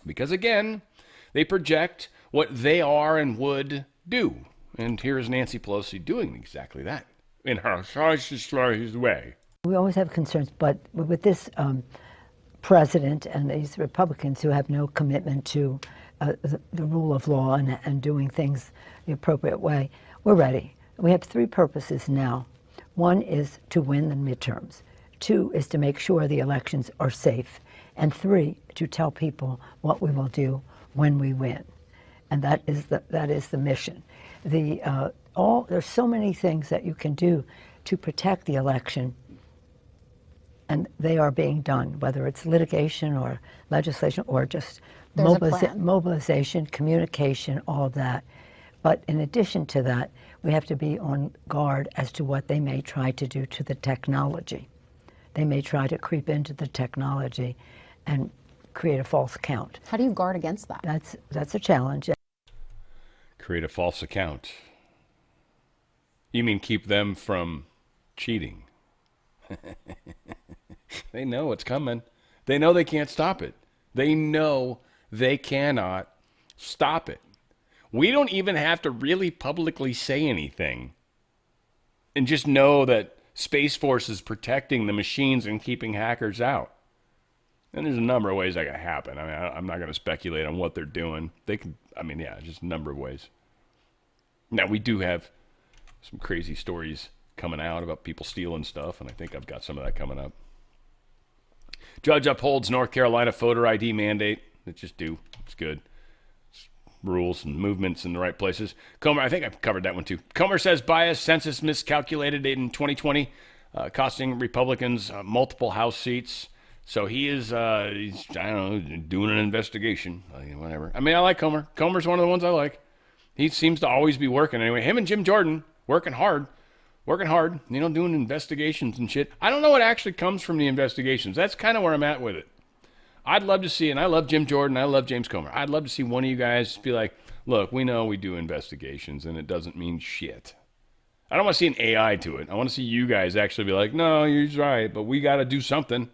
Because again, they project what they are and would do. And here's Nancy Pelosi doing exactly that in her socialist way. We always have concerns, but with this president and these Republicans who have no commitment to the rule of law and doing things the appropriate way, we're ready. We have 3 purposes now. 1 is to win the midterms. 2 is to make sure the elections are safe. And 3, to tell people what we will do when we win. And that is the mission. There's so many things that you can do to protect the election, and they are being done, whether it's litigation or legislation or just mobilization, communication, all of that. But in addition to that, we have to be on guard as to what they may try to do to the technology. They may try to creep into the technology and create a false account. How do you guard against that? That's a challenge. Create a false account. You mean keep them from cheating? They know it's coming. They know they can't stop it. They know they cannot stop it. We don't even have to really publicly say anything. And just know that Space Force is protecting the machines and keeping hackers out. And there's a number of ways that can happen. I mean, I'm not going to speculate on what they're doing. They can, just a number of ways. Now, we do have some crazy stories coming out about people stealing stuff, and I think I've got some of that coming up. Judge upholds North Carolina voter ID mandate. It's just due. It's good. It's rules and movements in the right places. Comer, I think I've covered that one too. Comer says bias census miscalculated in 2020, costing Republicans multiple House seats. So he is, he's, doing an investigation. Whatever. I mean, I like Comer. Comer's one of the ones I like. He seems to always be working anyway. Him and Jim Jordan working hard, doing investigations and shit. I don't know what actually comes from the investigations. That's kind of where I'm at with it. I'd love to see, and I love Jim Jordan, I love James Comer. I'd love to see one of you guys be like, look, we know we do investigations and it doesn't mean shit. I don't want to see an AI to it. I want to see you guys actually be like, no, you're right, but we got to do something.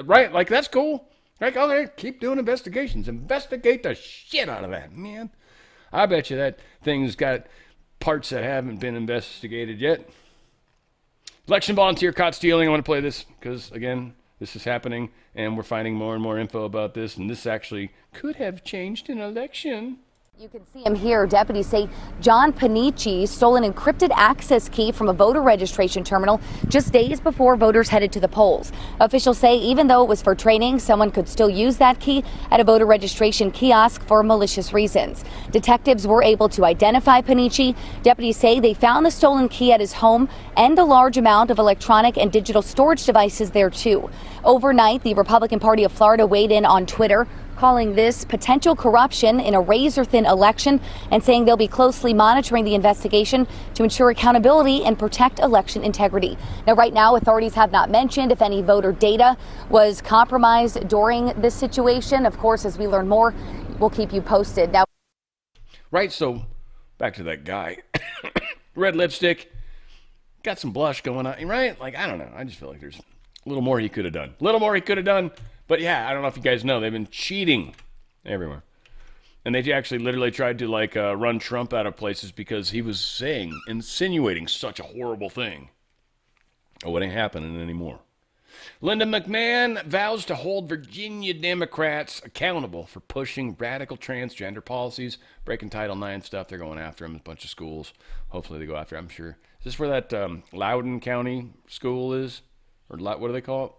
Right? Like, that's cool. Like, okay, keep doing investigations. Investigate the shit out of that, man. I bet you that thing's got parts that haven't been investigated yet. Election volunteer caught stealing. I want to play this because, again, this is happening, and we're finding more and more info about this, and this actually could have changed an election. You can see him here. Deputies say John Panici stole an encrypted access key from a voter registration terminal just days before voters headed to the polls. Officials say even though it was for training, someone could still use that key at a voter registration kiosk for malicious reasons. Detectives were able to identify Panici. Deputies say they found the stolen key at his home and a large amount of electronic and digital storage devices there too. Overnight, the Republican Party of Florida weighed in on Twitter, calling this potential corruption in a razor-thin election and saying they'll be closely monitoring the investigation to ensure accountability and protect election integrity. Now, right now, authorities have not mentioned if any voter data was compromised during this situation. Of course, as we learn more, we'll keep you posted. Now, right, so back to that guy. Red lipstick, got some blush going on, right? Like, I don't know. I just feel like there's a little more he could have done. But yeah, I don't know if you guys know, they've been cheating everywhere. And they actually literally tried to run Trump out of places because he was insinuating such a horrible thing. Oh, it ain't happening anymore. Linda McMahon vows to hold Virginia Democrats accountable for pushing radical transgender policies, breaking Title IX stuff. They're going after him in a bunch of schools. Hopefully they go after him, I'm sure. Is this where that Loudoun County school is? Or what do they call it?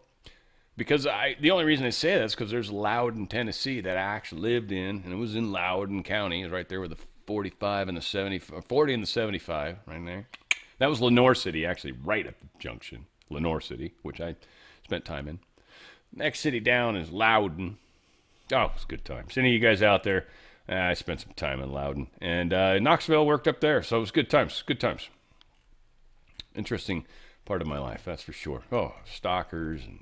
Because the only reason I say that is because there's Loudoun, Tennessee that I actually lived in, and it was in Loudoun County. It was right there with the 45 and the 70, 40 and the 75, right there. That was Lenoir City, actually, right at the junction. Lenoir City, which I spent time in. Next city down is Loudoun. Oh, it was a good time. So any of you guys out there, I spent some time in Loudoun. And Knoxville worked up there, so it was good times. Good times. Interesting part of my life, that's for sure. Oh, stalkers and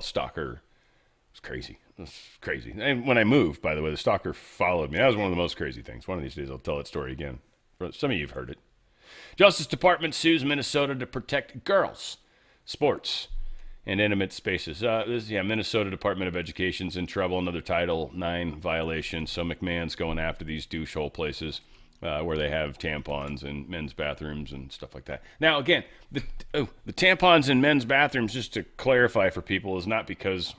stalker was crazy. It was crazy. And when I moved, by the way, the stalker followed me. That was one of the most crazy things. One of these days I'll tell that story again. Some of you have heard it. Justice Department sues Minnesota to protect girls, sports, and intimate spaces. Minnesota Department of Education's in trouble. Another Title IX violation. So McMahon's going after these douche hole places where they have tampons in men's bathrooms and stuff like that. Now, again, the tampons in men's bathrooms, just to clarify for people, is not because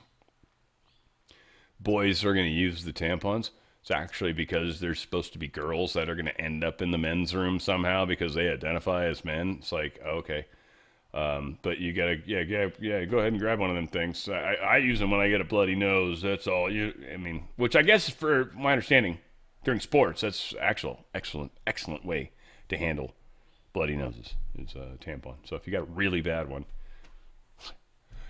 boys are going to use the tampons. It's actually because there's supposed to be girls that are going to end up in the men's room somehow because they identify as men. It's like, okay. But you gotta, go ahead and grab one of them things. I use them when I get a bloody nose. That's all. Which I guess for my understanding, during sports, that's excellent way to handle bloody noses. It's a tampon. So if you got a really bad one,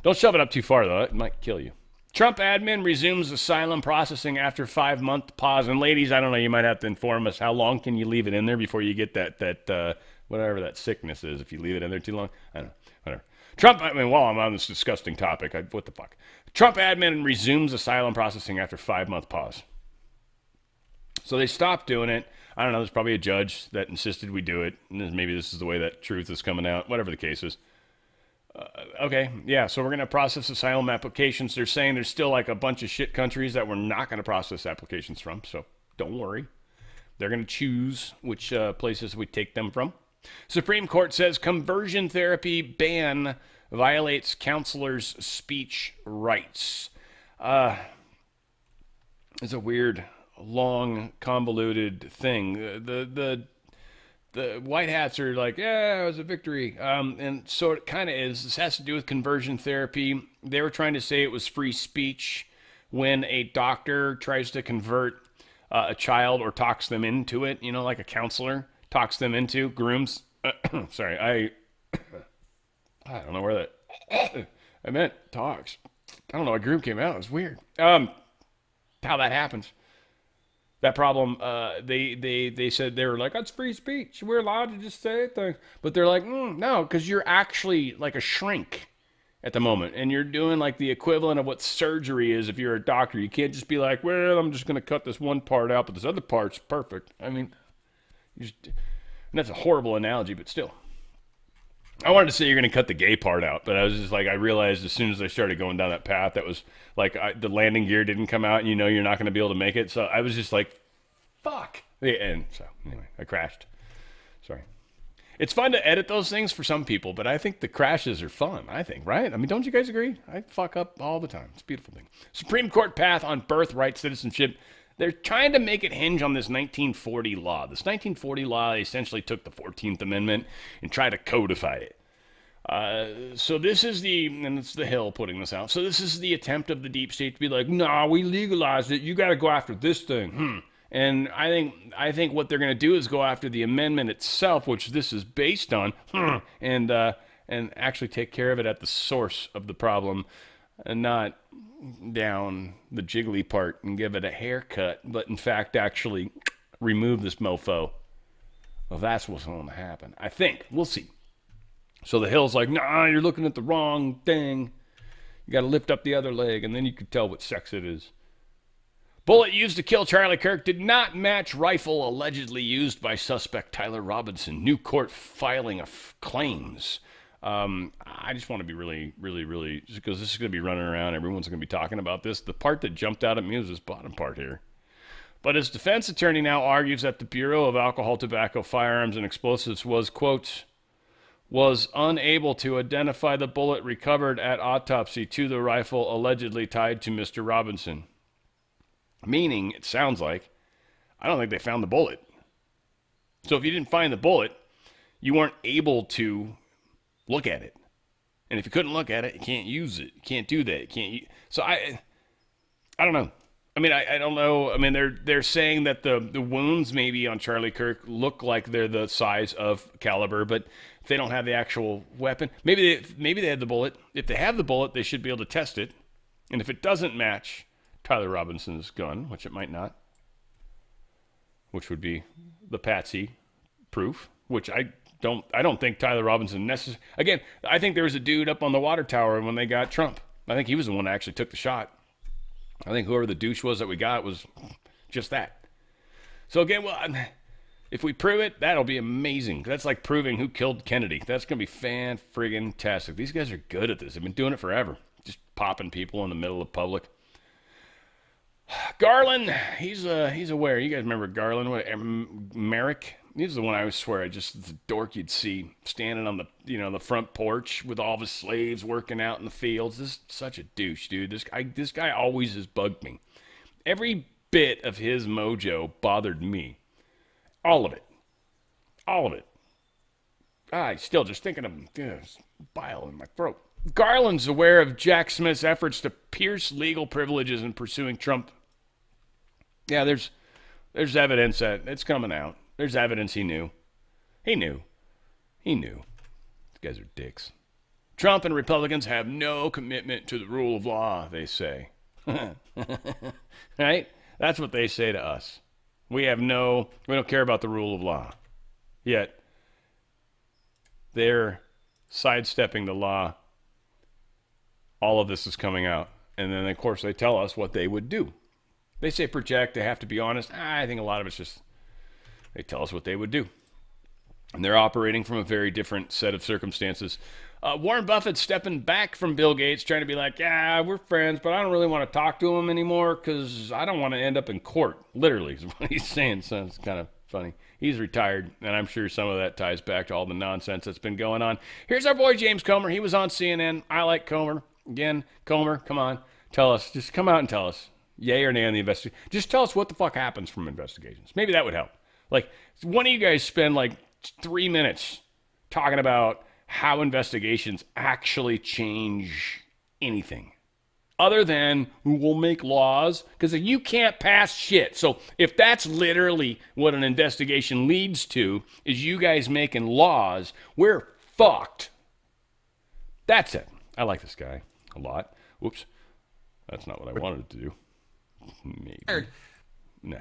don't shove it up too far though. It might kill you. Trump admin resumes asylum processing after 5-month pause. And ladies, I don't know, you might have to inform us. How long can you leave it in there before you get that whatever that sickness is? If you leave it in there too long, I don't know. Whatever. Trump, while I'm on this disgusting topic, what the fuck? Trump admin resumes asylum processing after 5-month pause. So they stopped doing it. I don't know. There's probably a judge that insisted we do it. And maybe this is the way that truth is coming out. Whatever the case is. Okay, yeah, so we're going to process asylum applications. They're saying there's still like a bunch of shit countries that we're not going to process applications from, so don't worry. They're going to choose which places we take them from. Supreme Court says conversion therapy ban violates counselors' speech rights. It's a weird, long, convoluted thing. The white hats are like, yeah, it was a victory. And so it kind of is. This has to do with conversion therapy. They were trying to say it was free speech when a doctor tries to convert a child or talks them into it, like a counselor talks them into, grooms. Sorry, I don't know where that, I meant talks. I don't know, a groom came out. It was weird. How that happens. That problem, they said, they were like, that's free speech. We're allowed to just say things. But they're like, no, because you're actually like a shrink at the moment. And you're doing like the equivalent of what surgery is if you're a doctor. You can't just be like, well, I'm just going to cut this one part out, but this other part's perfect. I mean, and that's a horrible analogy, but still. I wanted to say you're going to cut the gay part out, but I was just like, I realized as soon as I started going down that path, that was like the landing gear didn't come out and you're not going to be able to make it. So I was just like, fuck. Yeah, and so, anyway, I crashed. Sorry. It's fun to edit those things for some people, but I think the crashes are fun, I think, right? I mean, don't you guys agree? I fuck up all the time. It's a beautiful thing. Supreme Court path on birthright citizenship. They're trying to make it hinge on this 1940 law. This 1940 law essentially took the 14th Amendment and tried to codify it. So this is and it's the Hill putting this out. So this is the attempt of the deep state to be like, nah, we legalized it. You got to go after this thing. And I think what they're going to do is go after the amendment itself, which this is based on, and actually take care of it at the source of the problem, and not down the jiggly part and give it a haircut, but in fact actually remove this mofo. Well, that's what's going to happen. I think. We'll see. So the Hill's like, nah, you're looking at the wrong thing. You got to lift up the other leg, and then you can tell what sex it is. Bullet used to kill Charlie Kirk did not match rifle allegedly used by suspect Tyler Robinson. New court filing of claims. I just want to be really, because this is going to be running around. Everyone's going to be talking about this. The part that jumped out at me was this bottom part here. But his defense attorney now argues that the Bureau of Alcohol, Tobacco, Firearms, and Explosives was, quote, was unable to identify the bullet recovered at autopsy to the rifle allegedly tied to Mr. Robinson. Meaning, it sounds like, I don't think they found the bullet. So if you didn't find the bullet, you weren't able to look at it. And if you couldn't look at it, you can't use it. You can't do that. You can't. So I don't know. I mean, I don't know. I mean, they're saying that the wounds maybe on Charlie Kirk look like they're the size of caliber, but if they don't have the actual weapon, maybe they had the bullet. If they have the bullet, they should be able to test it. And if it doesn't match Tyler Robinson's gun, which it might not, which would be the Patsy proof, which I don't think Tyler Robinson again, I think there was a dude up on the water tower when they got Trump. I think he was the one that actually took the shot. I think whoever the douche was that we got was just that. So again, well, if we prove it, that'll be amazing. That's like proving who killed Kennedy. That's going to be fan-friggin-tastic. These guys are good at this. They've been doing it forever. Just popping people in the middle of public. Garland, he's aware. You guys remember Garland? Merrick? He's the one I swear the dork you'd see standing on the front porch with all of his slaves working out in the fields. This is such a douche, dude. This guy always has bugged me. Every bit of his mojo bothered me. All of it. Still just thinking of him. There's bile in my throat. Garland's aware of Jack Smith's efforts to pierce legal privileges in pursuing Trump. Yeah, there's evidence that it's coming out. There's evidence he knew. He knew. These guys are dicks. Trump and Republicans have no commitment to the rule of law, they say. Right? That's what they say to us. We don't care about the rule of law. Yet, they're sidestepping the law. All of this is coming out. And then, of course, they tell us what they would do. They say project, they have to be honest. I think a lot of it's just, they tell us what they would do. And they're operating from a very different set of circumstances. Warren Buffett stepping back from Bill Gates, trying to be like, yeah, we're friends, but I don't really want to talk to him anymore because I don't want to end up in court. Literally is what he's saying, so it's kind of funny. He's retired, and I'm sure some of that ties back to all the nonsense that's been going on. Here's our boy James Comer. He was on CNN. I like Comer. Again, Comer, come on. Tell us. Just come out and tell us. Yay or nay on the investigation. Just tell us what the fuck happens from investigations. Maybe that would help. Like, one of you guys spend like 3 minutes talking about how investigations actually change anything other than we'll make laws, because you can't pass shit. So if that's literally what an investigation leads to, is you guys making laws, we're fucked. That's it. I like this guy a lot. Whoops. That's not what I wanted to do. Maybe. Nah.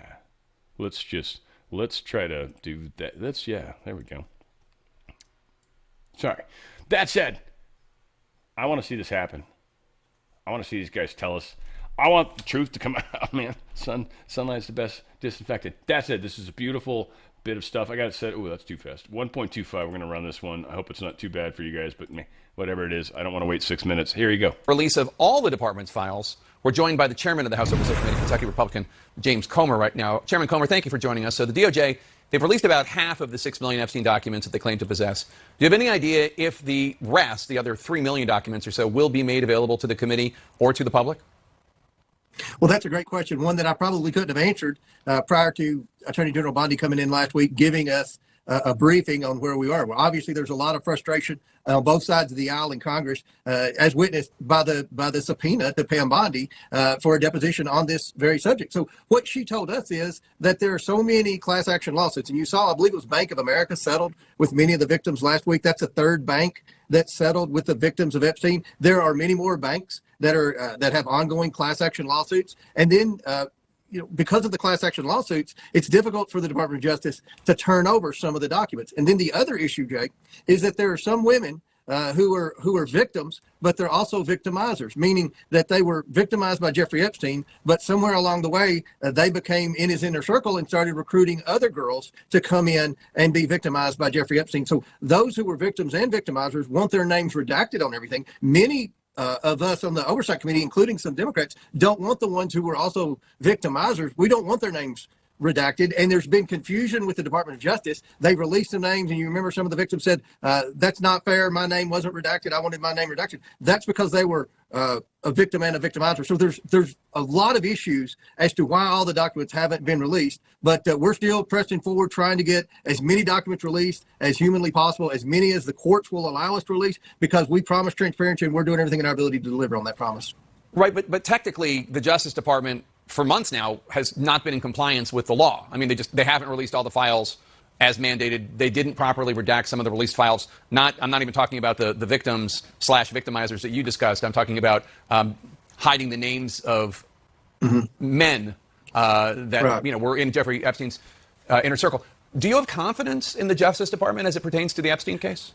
Let's try to do that. There we go. Sorry. That said, I want to see this happen. I want to see these guys tell us. I want the truth to come out, man. Sunlight's the best disinfectant. That said, this is a beautiful bit of stuff. I got it set. Oh, that's too fast. 1.25. We're going to run this one. I hope it's not too bad for you guys, but whatever it is, I don't want to wait 6 minutes. Here you go. Release of all the department's files. We're joined by the chairman of the House Oversight Committee, Kentucky Republican James Comer, right now. Chairman Comer, thank you for joining us. So the DOJ, they've released about half of the 6 million Epstein documents that they claim to possess. Do you have any idea if the rest, the other 3 million documents or so, will be made available to the committee or to the public? Well, that's a great question, one that I probably couldn't have answered prior to Attorney General Bondi coming in last week, giving us a briefing on where we are. Well, obviously, there's a lot of frustration on both sides of the aisle in Congress, as witnessed by the subpoena to Pam Bondi for a deposition on this very subject. So what she told us is that there are so many class action lawsuits, and you saw, I believe it was Bank of America settled with many of the victims last week. That's the third bank that settled with the victims of Epstein. There are many more banks that have ongoing class action lawsuits, and then because of the class action lawsuits, it's difficult for the Department of Justice to turn over some of the documents. And then the other issue, Jake, is that there are some women who are victims, but they're also victimizers, meaning that they were victimized by Jeffrey Epstein, but somewhere along the way, they became in his inner circle and started recruiting other girls to come in and be victimized by Jeffrey Epstein. So those who were victims and victimizers want their names redacted on everything. Many of us on the Oversight Committee, including some Democrats, don't want the ones who were also victimizers. We don't want their names redacted, and there's been confusion with the Department of Justice. They released some names, and you remember some of the victims said, that's not fair, my name wasn't redacted, I wanted my name redacted. That's because they were a victim and a victimizer. So there's a lot of issues as to why all the documents haven't been released, but we're still pressing forward, trying to get as many documents released as humanly possible, as many as the courts will allow us to release, because we promise transparency, and we're doing everything in our ability to deliver on that promise. Right, but technically, the Justice Department, for months now, has not been in compliance with the law. I mean, they haven't released all the files as mandated. They didn't properly redact some of the released files. I'm not even talking about the victims / victimizers that you discussed. I'm talking about hiding the names of men that were in Jeffrey Epstein's inner circle. Do you have confidence in the Justice Department as it pertains to the Epstein case?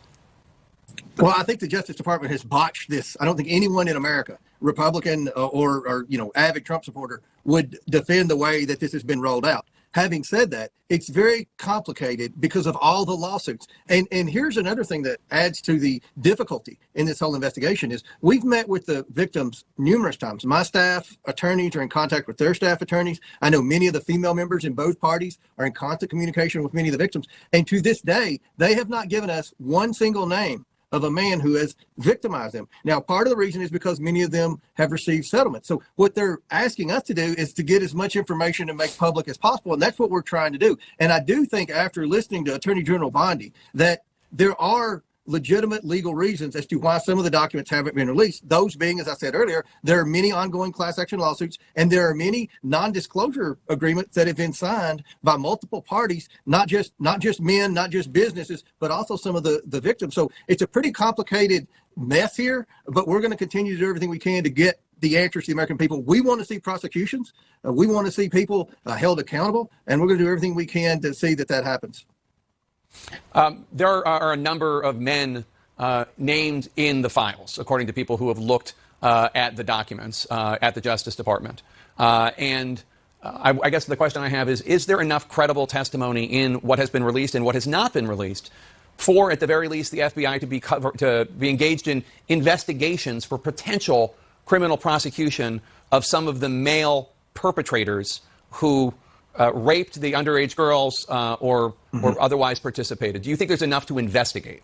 Well, I think the Justice Department has botched this. I don't think anyone in America, Republican or avid Trump supporter, would defend the way that this has been rolled out. Having said that, it's very complicated because of all the lawsuits. And here's another thing that adds to the difficulty in this whole investigation is we've met with the victims numerous times. My staff attorneys are in contact with their staff attorneys. I know many of the female members in both parties are in constant communication with many of the victims. And to this day, they have not given us one single name of a man who has victimized them. Now, part of the reason is because many of them have received settlements. So what they're asking us to do is to get as much information and make public as possible, and that's what we're trying to do. And I do think, after listening to Attorney General Bondi, that there are legitimate legal reasons as to why some of the documents haven't been released. Those being, as I said earlier, there are many ongoing class action lawsuits, and there are many non-disclosure agreements that have been signed by multiple parties, not just men, not just businesses, but also some of the victims. So it's a pretty complicated mess here, but we're going to continue to do everything we can to get the answers to the American people. We want to see prosecutions. We want to see people held accountable, and we're going to do everything we can to see that happens. There are a number of men named in the files, according to people who have looked at the documents at the Justice Department. And I guess the question I have is there enough credible testimony in what has been released and what has not been released for, at the very least, the FBI to be engaged in investigations for potential criminal prosecution of some of the male perpetrators who raped the underage girls or otherwise participated? Do you think there's enough to investigate?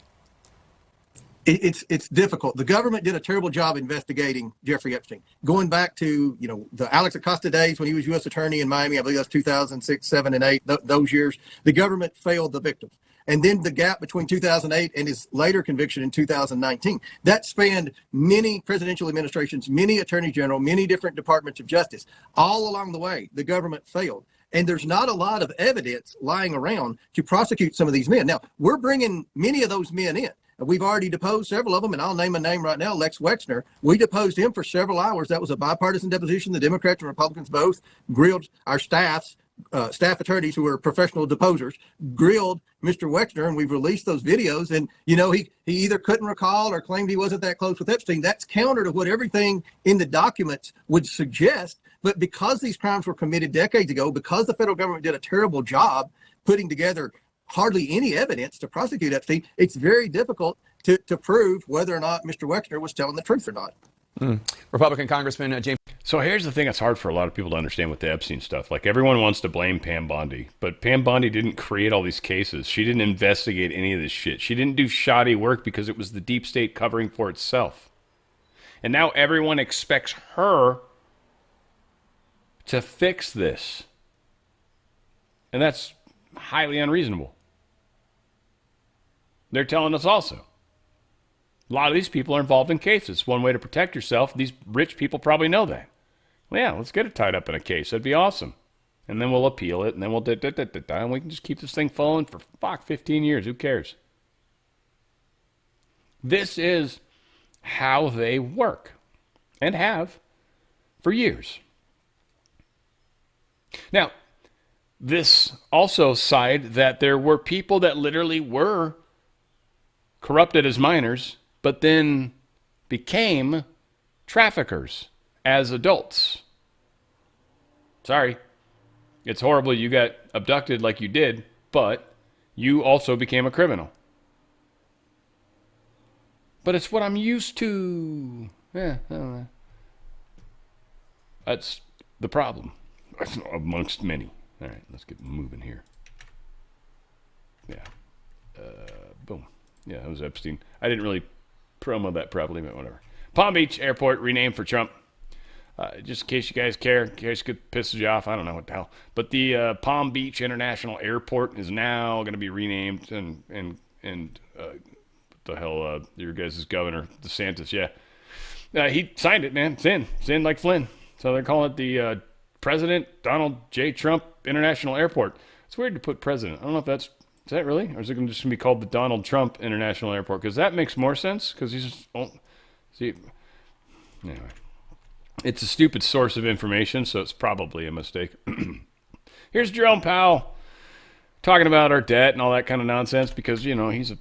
It's difficult. The government did a terrible job investigating Jeffrey Epstein. Going back to, the Alex Acosta days when he was U.S. Attorney in Miami, I believe that's 2006, 7, and 8, those years, the government failed the victims. And then the gap between 2008 and his later conviction in 2019, that spanned many presidential administrations, many attorney general, many different departments of justice. All along the way, the government failed. And there's not a lot of evidence lying around to prosecute some of these men. Now, we're bringing many of those men in. We've already deposed several of them, and I'll name a name right now, Lex Wexner. We deposed him for several hours. That was a bipartisan deposition. The Democrats and Republicans both grilled our staff attorneys who were professional deposers, grilled Mr. Wexner, and we've released those videos. And, he either couldn't recall or claimed he wasn't that close with Epstein. That's counter to what everything in the documents would suggest. But because these crimes were committed decades ago, because the federal government did a terrible job putting together hardly any evidence to prosecute Epstein, it's very difficult to prove whether or not Mr. Wexner was telling the truth or not. Republican Congressman James. So here's the thing that's hard for a lot of people to understand with the Epstein stuff. Like, everyone wants to blame Pam Bondi, but Pam Bondi didn't create all these cases. She didn't investigate any of this shit. She didn't do shoddy work because it was the deep state covering for itself. And now everyone expects her to fix this. And that's highly unreasonable. They're telling us also. A lot of these people are involved in cases. One way to protect yourself, these rich people probably know that. Well, yeah, let's get it tied up in a case. That'd be awesome. And then we'll appeal it, and then we'll and we can just keep this thing flowing for 15 years. Who cares? This is how they work and have for years. Now, this also side that there were people that literally were corrupted as minors, but then became traffickers as adults. Sorry. It's horrible you got abducted like you did, but you also became a criminal. But it's what I'm used to. Yeah, I don't know. That's the problem, amongst many. All right, let's get moving here. Yeah. Boom. Yeah, that was Epstein. I didn't really promo that properly, but whatever. Palm Beach Airport renamed for Trump. Just in case you guys care, in case it pisses you off, I don't know what the hell. But the Palm Beach International Airport is now going to be renamed, and what the hell, your guys' governor, DeSantis, yeah. He signed it, man. It's in like Flynn. So they're calling it the President Donald J. Trump International Airport. It's weird to put president. I don't know if that's, is that really? Or is it just going to be called the Donald Trump International Airport? Because that makes more sense, because he's just, see, anyway. It's a stupid source of information, so it's probably a mistake. Here's Jerome Powell talking about our debt and all that kind of nonsense, because, you know, he's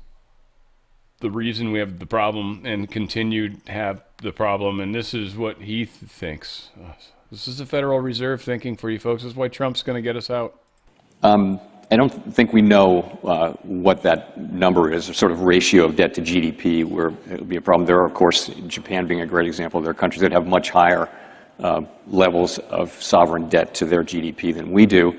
the reason we have the problem and continue to have the problem, and this is what he thinks. This is the Federal Reserve thinking for you folks. This is why Trump's going to get us out. I don't think we know what that number is, a sort of ratio of debt to GDP, where it would be a problem. There are, of course, Japan being a great example, there are countries that have much higher levels of sovereign debt to their GDP than we do.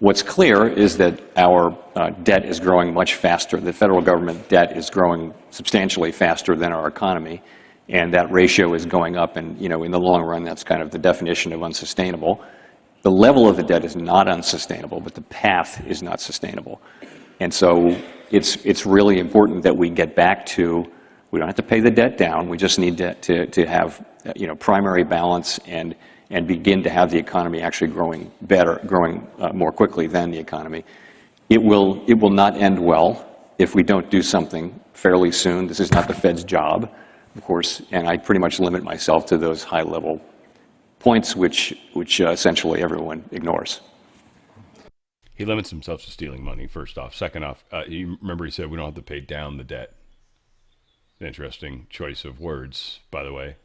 What's clear is that our debt is growing much faster. The federal government debt is growing substantially faster than our economy, and that ratio is going up, and, you know, in the long run, that's kind of the definition of unsustainable. The level of the debt is not unsustainable, but the path is not sustainable. And so it's really important that we get back to, we don't have to pay the debt down, we just need to have, you know, primary balance and begin to have the economy actually growing better, growing more quickly than the economy. It will not end well if we don't do something fairly soon. This is not the Fed's job, of course, and I pretty much limit myself to those high-level points which essentially everyone ignores. He limits himself to stealing money, first off. Second off, you remember he said we don't have to pay down the debt. Interesting choice of words, by the way.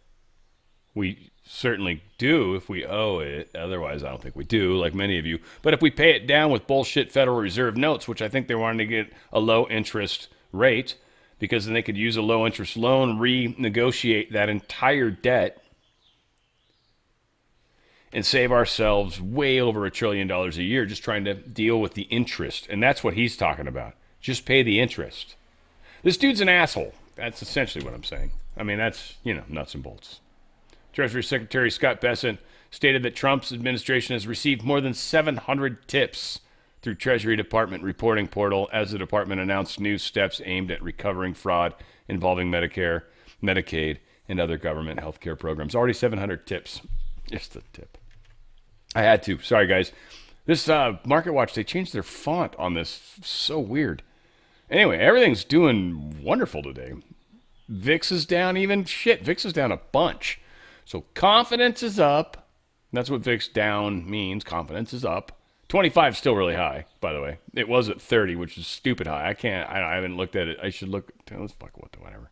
We certainly do if we owe it. Otherwise, I don't think we do, like many of you. But if we pay it down with bullshit Federal Reserve notes, which I think they wanted to get a low interest rate, because then they could use a low interest loan, renegotiate that entire debt, and save ourselves way over $1 trillion a year just trying to deal with the interest. And that's what he's talking about. Just pay the interest. This dude's an asshole. That's essentially what I'm saying. I mean, that's, you know, nuts and bolts. Treasury Secretary Scott Bessent stated that Trump's administration has received more than 700 tips through Treasury Department reporting portal as the department announced new steps aimed at recovering fraud involving Medicare, Medicaid, and other government health care programs. Already 700 tips. Just a tip. I had to. Sorry, guys. This Market Watch, they changed their font on this. So weird. Anyway, everything's doing wonderful today. VIX is down even. Shit, VIX is down a bunch. So confidence is up. That's what VIX down means. Confidence is up. 25 is still really high, by the way. It was at 30, which is stupid high. I haven't looked at it. I should look. Let's fuck whatever.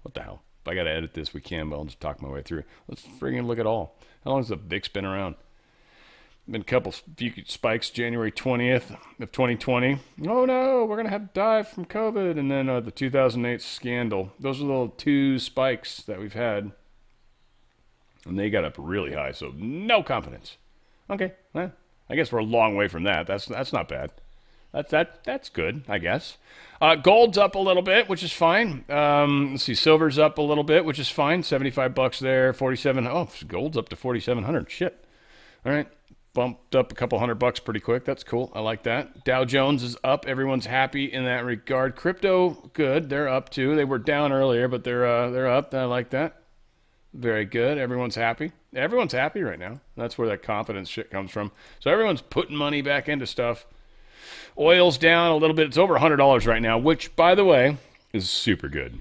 What the hell? If I got to edit this, we can, but I'll just talk my way through it. Let's friggin' look at all. How long has the VIX been around? Been a few spikes January 20th of 2020. Oh no, we're going to have to die from COVID. And then the 2008 scandal. Those are the little 2 spikes that we've had. And they got up really high, so no confidence. Okay, well, I guess we're a long way from that. That's not bad. That's good, I guess. Gold's up a little bit, which is fine. Let's see, silver's up a little bit, which is fine. $75 there, 47. Oh, gold's up to 4,700. Shit. All right, bumped up a couple $100 pretty quick. That's cool. I like that. Dow Jones is up. Everyone's happy in that regard. Crypto, good. They're up too. They were down earlier, but they're up. I like that. Very good. Everyone's happy. Everyone's happy right now. That's where that confidence shit comes from. So everyone's putting money back into stuff. Oil's down a little bit. It's over $100 right now, which, by the way, is super good.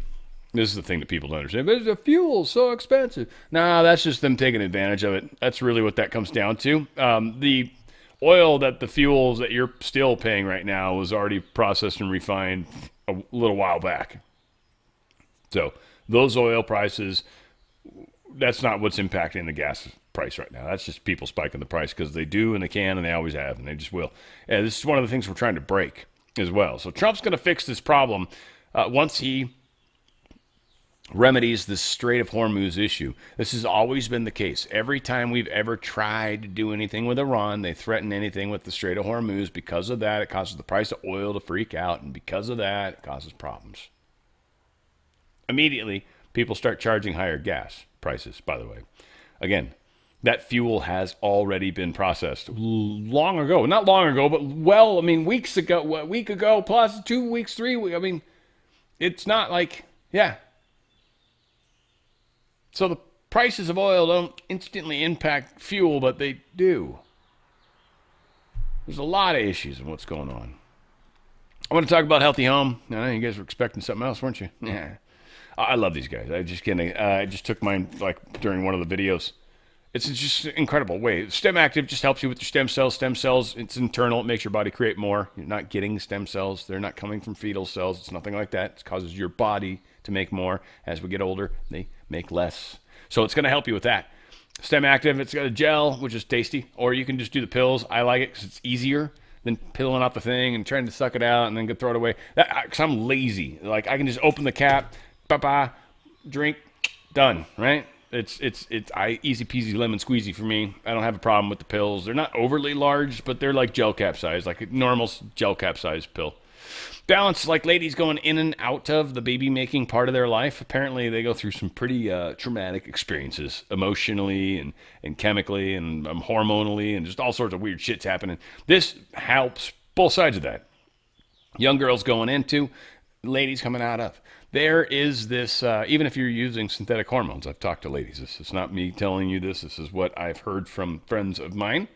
This is the thing that people don't understand. But the fuel's so expensive. Nah, that's just them taking advantage of it. That's really what that comes down to. The oil the fuels that you're still paying right now was already processed and refined a little while back. So those oil prices, that's not what's impacting the gas price right now. That's just people spiking the price because they do and they can and they always have and they just will. And this is one of the things we're trying to break as well. So Trump's going to fix this problem once he remedies the Strait of Hormuz issue. This has always been the case. Every time we've ever tried to do anything with Iran, they threaten anything with the Strait of Hormuz. Because of that, it causes the price of oil to freak out. And because of that, it causes problems. Immediately, people start charging higher gas prices, by the way. Again, that fuel has already been processed long ago. Not long ago, but weeks ago, a week ago, plus 2 weeks, 3 weeks. I mean, it's not like, yeah. So the prices of oil don't instantly impact fuel, but they do. There's a lot of issues in what's going on. I want to talk about Healthy Home. I know you guys were expecting something else, weren't you? Yeah. I love these guys. I just took mine during one of the videos. It's just an incredible way. Stem Active just helps you with your stem cells. Stem cells, it's internal. It makes your body create more. You're not getting stem cells. They're not coming from fetal cells. It's nothing like that. It causes your body to make more. As we get older, they make less. So it's going to help you with that. Stem Active, it's got a gel, which is tasty. Or you can just do the pills. I like it because it's easier than pilling out the thing and trying to suck it out and then go throw it away. Because I'm lazy. I can just open the cap, drink, done, right? It's easy peasy lemon squeezy for me. I don't have a problem with the pills. They're not overly large, but they're like gel cap size, like a normal gel cap size pill. Balance, like ladies going in and out of the baby making part of their life. Apparently they go through some pretty traumatic experiences emotionally and chemically and hormonally and just all sorts of weird shit's happening. This helps both sides of that. Young girls going into, ladies coming out of. There is this, even if you're using synthetic hormones, I've talked to ladies. This is not me telling you this. This is what I've heard from friends of mine.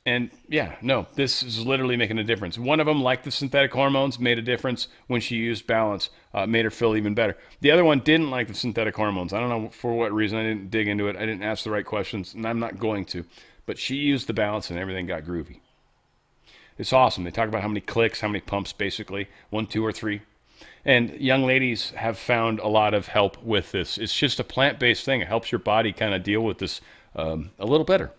And yeah, no, this is literally making a difference. One of them, like the synthetic hormones, made a difference when she used Balance, made her feel even better. The other one didn't like the synthetic hormones. I don't know for what reason. I didn't dig into it. I didn't ask the right questions, and I'm not going to. But she used the Balance, and everything got groovy. It's awesome. They talk about how many clicks, how many pumps, basically, 1, 2, or 3. And young ladies have found a lot of help with this. It's just a plant-based thing. It helps your body kind of deal with this a little better.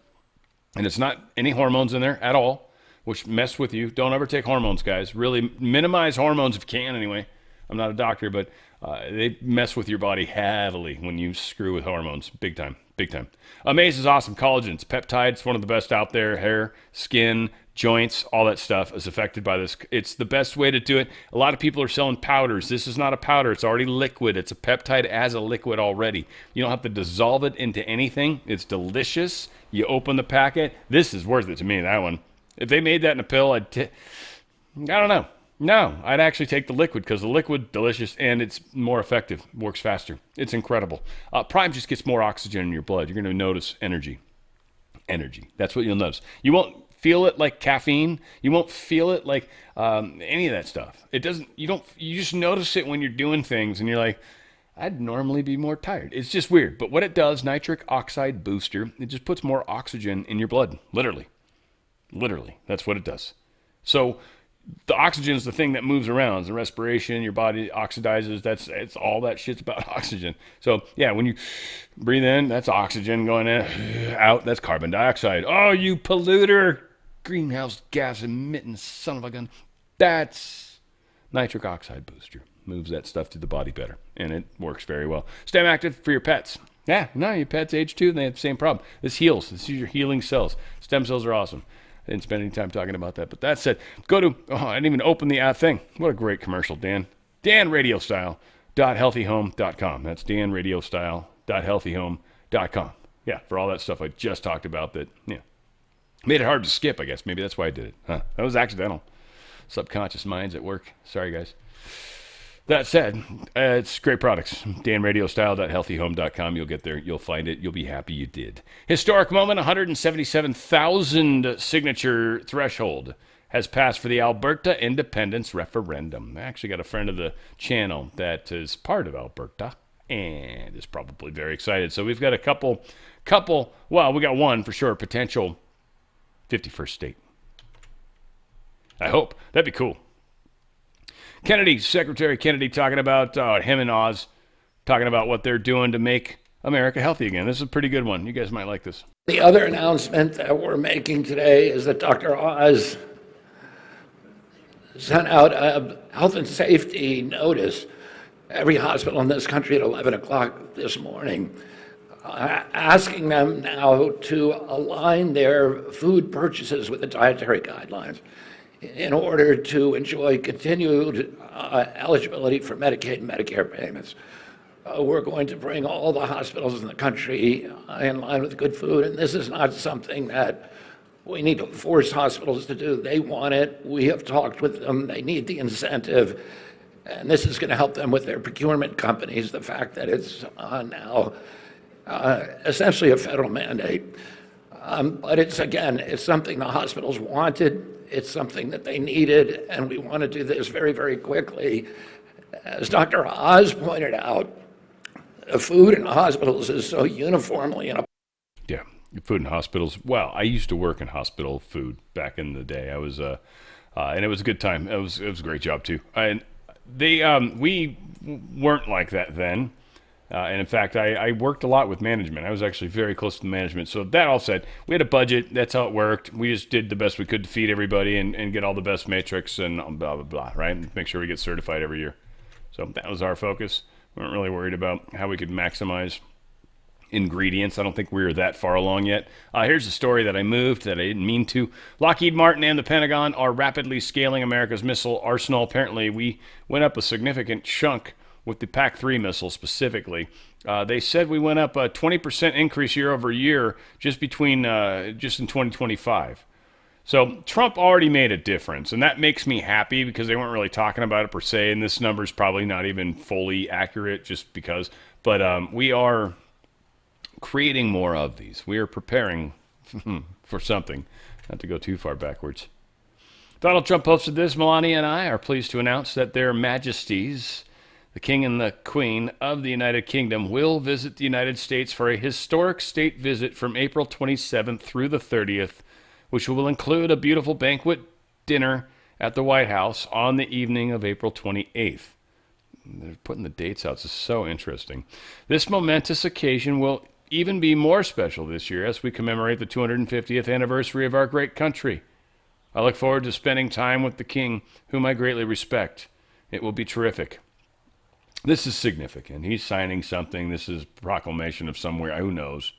And it's not any hormones in there at all, which mess with you. Don't ever take hormones, guys. Really minimize hormones if you can anyway. I'm not a doctor, but they mess with your body heavily when you screw with hormones. Big time, big time. Amaze is awesome. Collagen, it's peptides, one of the best out there. Hair, skin, joints, all that stuff is affected by this. It's the best way to do it. A lot of people are selling powders. This is not a powder. It's already liquid. It's a peptide as a liquid already. You don't have to dissolve it into anything. It's delicious. You open the packet. This is worth it to me, that one. If they made that in a pill, I don't know. No, I'd actually take the liquid because the liquid, delicious, and it's more effective. Works faster. It's incredible. Prime just gets more oxygen in your blood. You're going to notice energy. Energy. That's what you'll notice. You won't feel it like caffeine. You won't feel it like any of that stuff. It doesn't. You just notice it when you're doing things, and you're like, I'd normally be more tired. It's just weird. But what it does, nitric oxide booster, it just puts more oxygen in your blood. Literally. That's what it does. So the oxygen is the thing that moves around. It's the respiration, your body oxidizes. It's all that shit's about oxygen. So yeah, when you breathe in, that's oxygen going in. Out, that's carbon dioxide. Oh, you polluter, greenhouse gas emitting son of a gun. That's nitric oxide booster. Moves that stuff to the body better, and it works very well. STEM active for your pets. Yeah, no, your pets age too, and they have the same problem. This heals. This is your healing cells. Stem cells are awesome. I didn't spend any time talking about that, but that said, go to, I didn't even open the thing. What a great commercial, Dan. DanRadioStyle.healthyhome.com. That's DanRadioStyle.healthyhome.com. Yeah, for all that stuff I just talked about that, yeah, made it hard to skip, I guess. Maybe that's why I did it. Huh? That was accidental. Subconscious minds at work. Sorry, guys. That said, it's great products. DanRadioStyle.healthyhome.com. You'll get there. You'll find it. You'll be happy you did. Historic moment, 177,000 signature threshold has passed for the Alberta independence referendum. I actually got a friend of the channel that is part of Alberta and is probably very excited. So we've got a couple, well, we got one for sure, potential 51st state. I hope. That'd be cool. Kennedy, Secretary Kennedy, talking about him and Oz, talking about what they're doing to make America healthy again. This is a pretty good one. You guys might like this. The other announcement that we're making today is that Dr. Oz sent out a health and safety notice every hospital in this country at 11 o'clock this morning, asking them now to align their food purchases with the dietary guidelines in order to enjoy continued eligibility for Medicaid and Medicare payments. We're going to bring all the hospitals in the country in line with good food, and this is not something that we need to force hospitals to do. They want it. We have talked with them. They need the incentive, and this is going to help them with their procurement companies, the fact that it's now essentially a federal mandate. But it's something the hospitals wanted. It's something that they needed, and we want to do this very, very quickly. As Dr. Oz pointed out, food in hospitals is so uniformly Yeah, food in hospitals. Well, I used to work in hospital food back in the day. I was, and it was a good time. It was a great job too. And we weren't like that then. And in fact, I worked a lot with management. I was actually very close to the management. So that all said, we had a budget. That's how it worked. We just did the best we could to feed everybody and get all the best metrics and blah, blah, blah, right? And make sure we get certified every year. So that was our focus. We weren't really worried about how we could maximize ingredients. I don't think we were that far along yet. Here's a story that I moved that I didn't mean to. Lockheed Martin and the Pentagon are rapidly scaling America's missile arsenal. Apparently, we went up a significant chunk with the PAC-3 missile specifically. They said we went up a 20% increase year over year just in 2025. So Trump already made a difference, and that makes me happy because they weren't really talking about it per se, and this number's probably not even fully accurate just because. But we are creating more of these. We are preparing for something, not to go too far backwards. Donald Trump posted this. Melania and I are pleased to announce that their majesties, the King and the Queen of the United Kingdom, will visit the United States for a historic state visit from April 27th through the 30th, which will include a beautiful banquet dinner at the White House on the evening of April 28th. They're putting the dates out. This is so interesting. This momentous occasion will even be more special this year as we commemorate the 250th anniversary of our great country. I look forward to spending time with the King, whom I greatly respect. It will be terrific. This is significant. He's signing something. This is proclamation of somewhere. Who knows?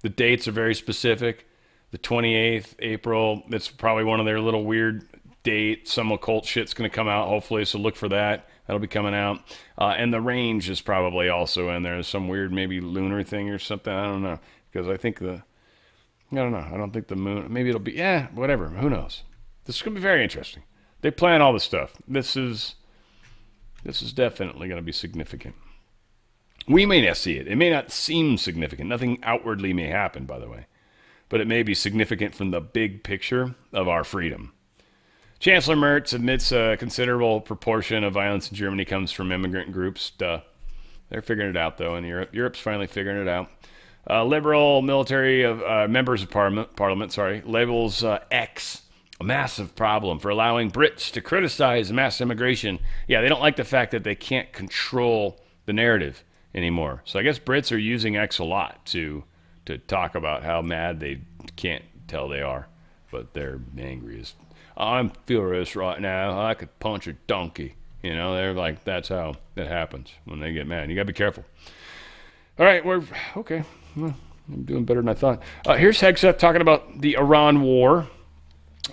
The dates are very specific. The 28th April, it's probably one of their little weird dates. Some occult shit's going to come out, hopefully, so look for that. That'll be coming out. And the range is probably also in there. Some weird maybe lunar thing or something. I don't know. Because I think I don't know. I don't think the moon, maybe it'll be, whatever. Who knows? This is going to be very interesting. They plan all this stuff. This is definitely going to be significant. We may not see it. It may not seem significant. Nothing outwardly may happen, by the way. But it may be significant from the big picture of our freedom. Chancellor Merz admits a considerable proportion of violence in Germany comes from immigrant groups. They're figuring it out, though, in Europe. Europe's finally figuring it out. Liberal military of members of parliament, labels X a massive problem for allowing Brits to criticize mass immigration. Yeah, they don't like the fact that they can't control the narrative anymore. So I guess Brits are using X a lot to talk about how mad they can't tell they are, but they're angry as, I'm furious right now. I could punch a donkey. You know, they're like, that's how it happens when they get mad. You gotta be careful. All right, we're okay. Well, I'm doing better than I thought. Here's Hegseth talking about the Iran war.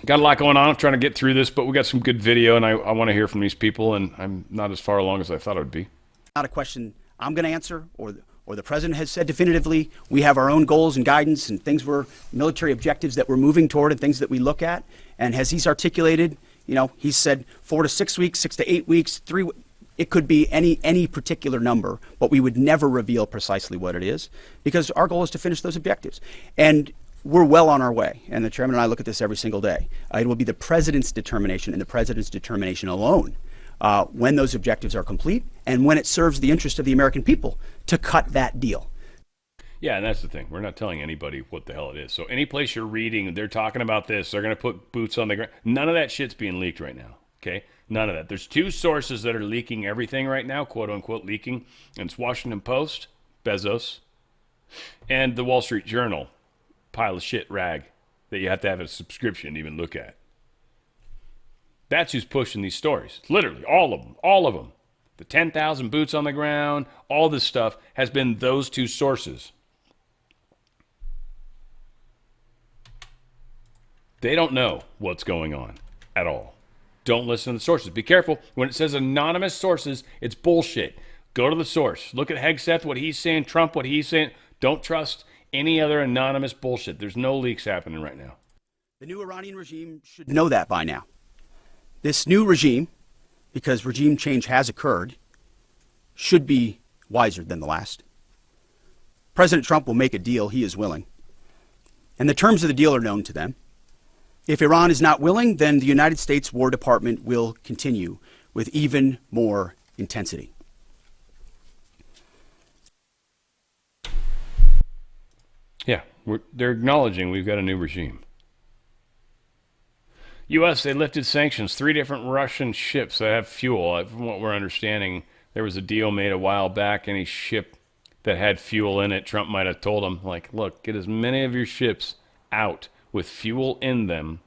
Got a lot going on. I'm trying to get through this, but we got some good video, and I want to hear from these people, and I'm not as far along as I thought I would be. Not a question I'm going to answer, or the president has said definitively. We have our own goals and guidance and things military objectives that we're moving toward and things that we look at. And as he's articulated, you know, he said 4 to 6 weeks, 6 to 8 weeks, 3. It could be any particular number, but we would never reveal precisely what it is because our goal is to finish those objectives. And we're well on our way. And the chairman and I look at this every single day. It will be the president's determination and the president's determination alone when those objectives are complete and when it serves the interest of the American people to cut that deal. Yeah, and that's the thing. We're not telling anybody what the hell it is. So any place you're reading, they're talking about this, they're going to put boots on the ground. None of that shit's being leaked right now, okay? None of that. There's 2 sources that are leaking everything right now, quote unquote leaking, and it's Washington Post, Bezos, and the Wall Street Journal, pile of shit rag that you have to have a subscription to even look at. That's who's pushing these stories. Literally, all of them. The 10,000 boots on the ground, all this stuff has been those 2 sources. They don't know what's going on at all. Don't listen to the sources. Be careful. When it says anonymous sources, it's bullshit. Go to the source. Look at Hegseth, what he's saying, Trump, what he's saying. Don't trust any other anonymous bullshit. There's no leaks happening right now. The new Iranian regime should know that by now. This new regime, because regime change has occurred, should be wiser than the last. President Trump will make a deal. He is willing. And the terms of the deal are known to them. If Iran is not willing, then the United States War Department will continue with even more intensity. Yeah, they're acknowledging we've got a new regime. U.S., they lifted sanctions. 3 different Russian ships that have fuel. From what we're understanding, there was a deal made a while back. Any ship that had fuel in it, Trump might have told them, like, look, get as many of your ships out with fuel in them,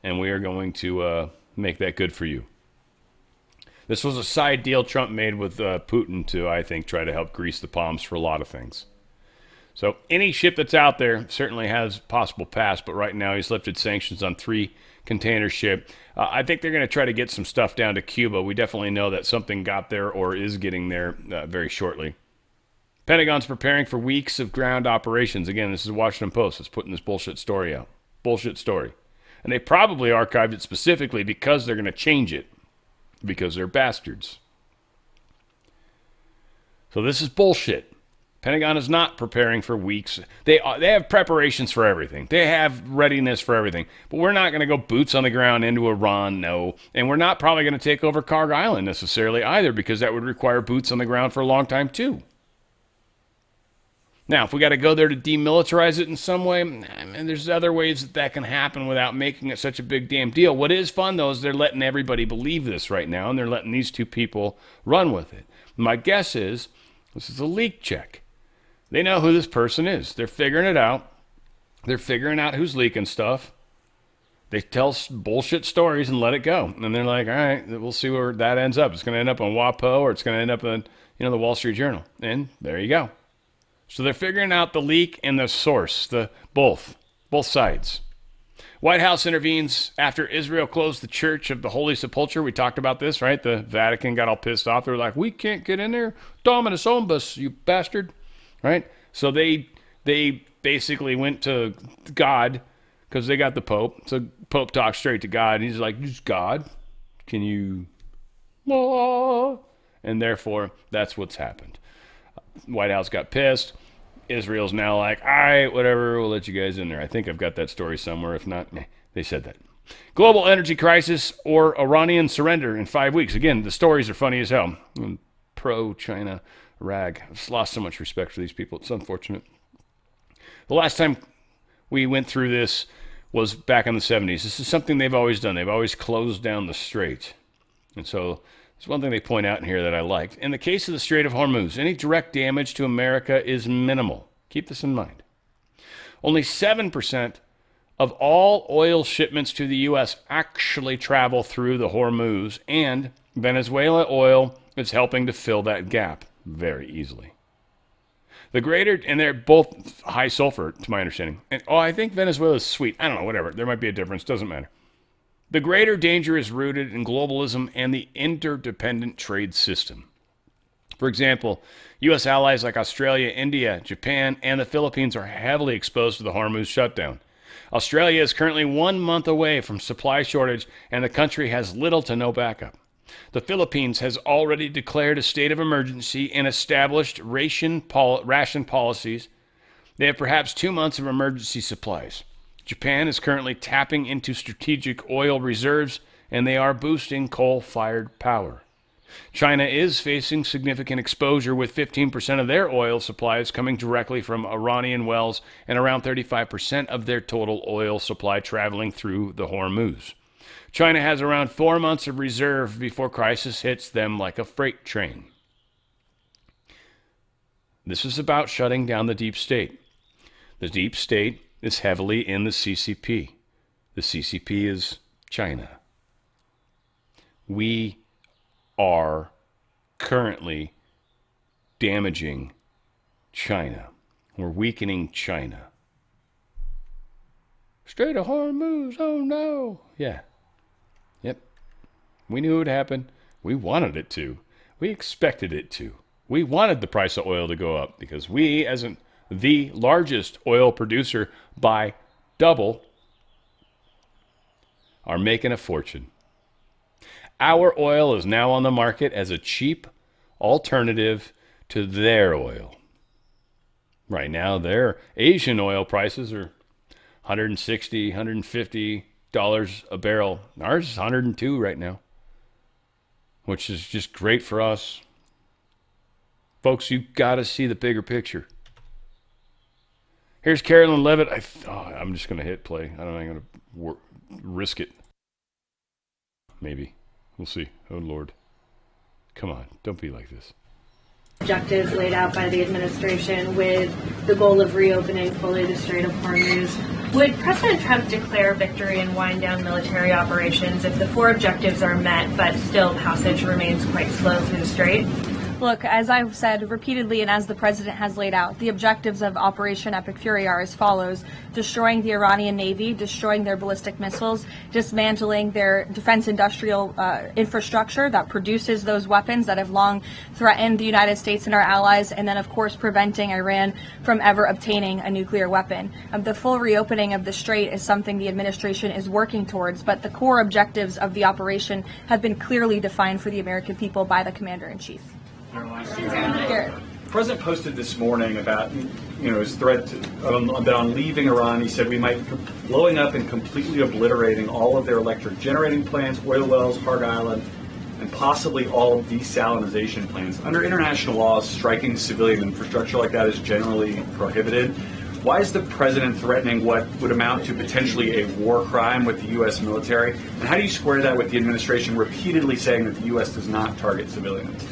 and we are going to make that good for you. This was a side deal Trump made with Putin to, I think, try to help grease the palms for a lot of things. So any ship that's out there certainly has possible pass, but right now he's lifted sanctions on 3 container ship. I think they're going to try to get some stuff down to Cuba. We definitely know that something got there or is getting there very shortly. Pentagon's preparing for weeks of ground operations. Again, this is Washington Post that's putting this bullshit story out. Bullshit story. And they probably archived it specifically because they're going to change it. Because they're bastards. So this is bullshit. Pentagon is not preparing for weeks. They have preparations for everything. They have readiness for everything. But we're not going to go boots on the ground into Iran, no. And we're not probably going to take over Carg Island necessarily either, because that would require boots on the ground for a long time too. Now, if we got to go there to demilitarize it in some way, and there's other ways that can happen without making it such a big damn deal. What is fun, though, is they're letting everybody believe this right now, and they're letting these 2 people run with it. My guess is this is a leak check. They know who this person is. They're figuring it out. They're figuring out who's leaking stuff. They tell bullshit stories and let it go. And they're like, all right, we'll see where that ends up. It's going to end up on WAPO, or it's going to end up on the Wall Street Journal. And there you go. So they're figuring out the leak and the source, both sides. White House intervenes after Israel closed the Church of the Holy Sepulchre. We talked about this, right? The Vatican got all pissed off. They were like, we can't get in there. Dominus Ombus, you bastard. Right? So they basically went to God because they got the Pope. So Pope talks straight to God. And he's like, "Just God, can you?" And therefore, that's what's happened. White House got pissed. Israel's now like, all right, whatever, we'll let you guys in there. I think I've got that story somewhere. If not, they said that. Global energy crisis or Iranian surrender in 5 weeks. Again, the stories are funny as hell. Pro-China rag. I've just lost so much respect for these people. It's unfortunate. The last time we went through this, was back in the 70s. This is something they've always done. They've always closed down the strait. And so there's one thing they point out in here that I liked. In the case of the Strait of Hormuz, any direct damage to America is minimal. Keep this in mind. Only 7% of all oil shipments to the U.S. actually travel through the Hormuz, and Venezuela oil is helping to fill that gap very easily. And they're both high sulfur, to my understanding. And, I think Venezuela is sweet. I don't know, whatever. There might be a difference. Doesn't matter. The greater danger is rooted in globalism and the interdependent trade system. For example, U.S. allies like Australia, India, Japan, and the Philippines are heavily exposed to the Hormuz shutdown. Australia is currently 1 month away from supply shortage, and the country has little to no backup. The Philippines has already declared a state of emergency and established ration policies. They have perhaps 2 months of emergency supplies. Japan is currently tapping into strategic oil reserves, and they are boosting coal-fired power. China is facing significant exposure, with 15% of their oil supplies coming directly from Iranian wells and around 35% of their total oil supply traveling through the Hormuz. China has around 4 months of reserve before crisis hits them like a freight train. This is about shutting down the deep state. The deep state is heavily in the CCP. The CCP is China. We are currently damaging China. We're weakening China. Strait of Hormuz, oh no. Yeah. Yep. We knew it would happen. We wanted it to. We expected it to. We wanted the price of oil to go up because we, as the largest oil producer by double, are making a fortune. Our oil is now on the market as a cheap alternative to their oil. Right now, their Asian oil prices are $160, $150 a barrel. Ours is $102 right now, which is just great for us. Folks, you got to see the bigger picture. Here's Carolyn Levitt. I'm just going to hit play. I don't know. I'm going to risk it. Maybe. We'll see. Oh, Lord. Come on. Don't be like this. Objectives laid out by the administration with the goal of reopening fully the Strait of Hormuz. Would President Trump declare victory and wind down military operations if the 4 objectives are met, but still passage remains quite slow through the strait? Look, as I've said repeatedly and as the president has laid out, the objectives of Operation Epic Fury are as follows: destroying the Iranian Navy, destroying their ballistic missiles, dismantling their defense industrial infrastructure that produces those weapons that have long threatened the United States and our allies, and then, of course, preventing Iran from ever obtaining a nuclear weapon. The full reopening of the strait is something the administration is working towards, but the core objectives of the operation have been clearly defined for the American people by the Commander-in-Chief. The president posted this morning about, his threat that on leaving Iran, he said we might be blowing up and completely obliterating all of their electric generating plants, oil wells, Hard Island, and possibly all desalinization plants. Under international law, striking civilian infrastructure like that is generally prohibited. Why is the president threatening what would amount to potentially a war crime with the U.S. military? And how do you square that with the administration repeatedly saying that the U.S. does not target civilians?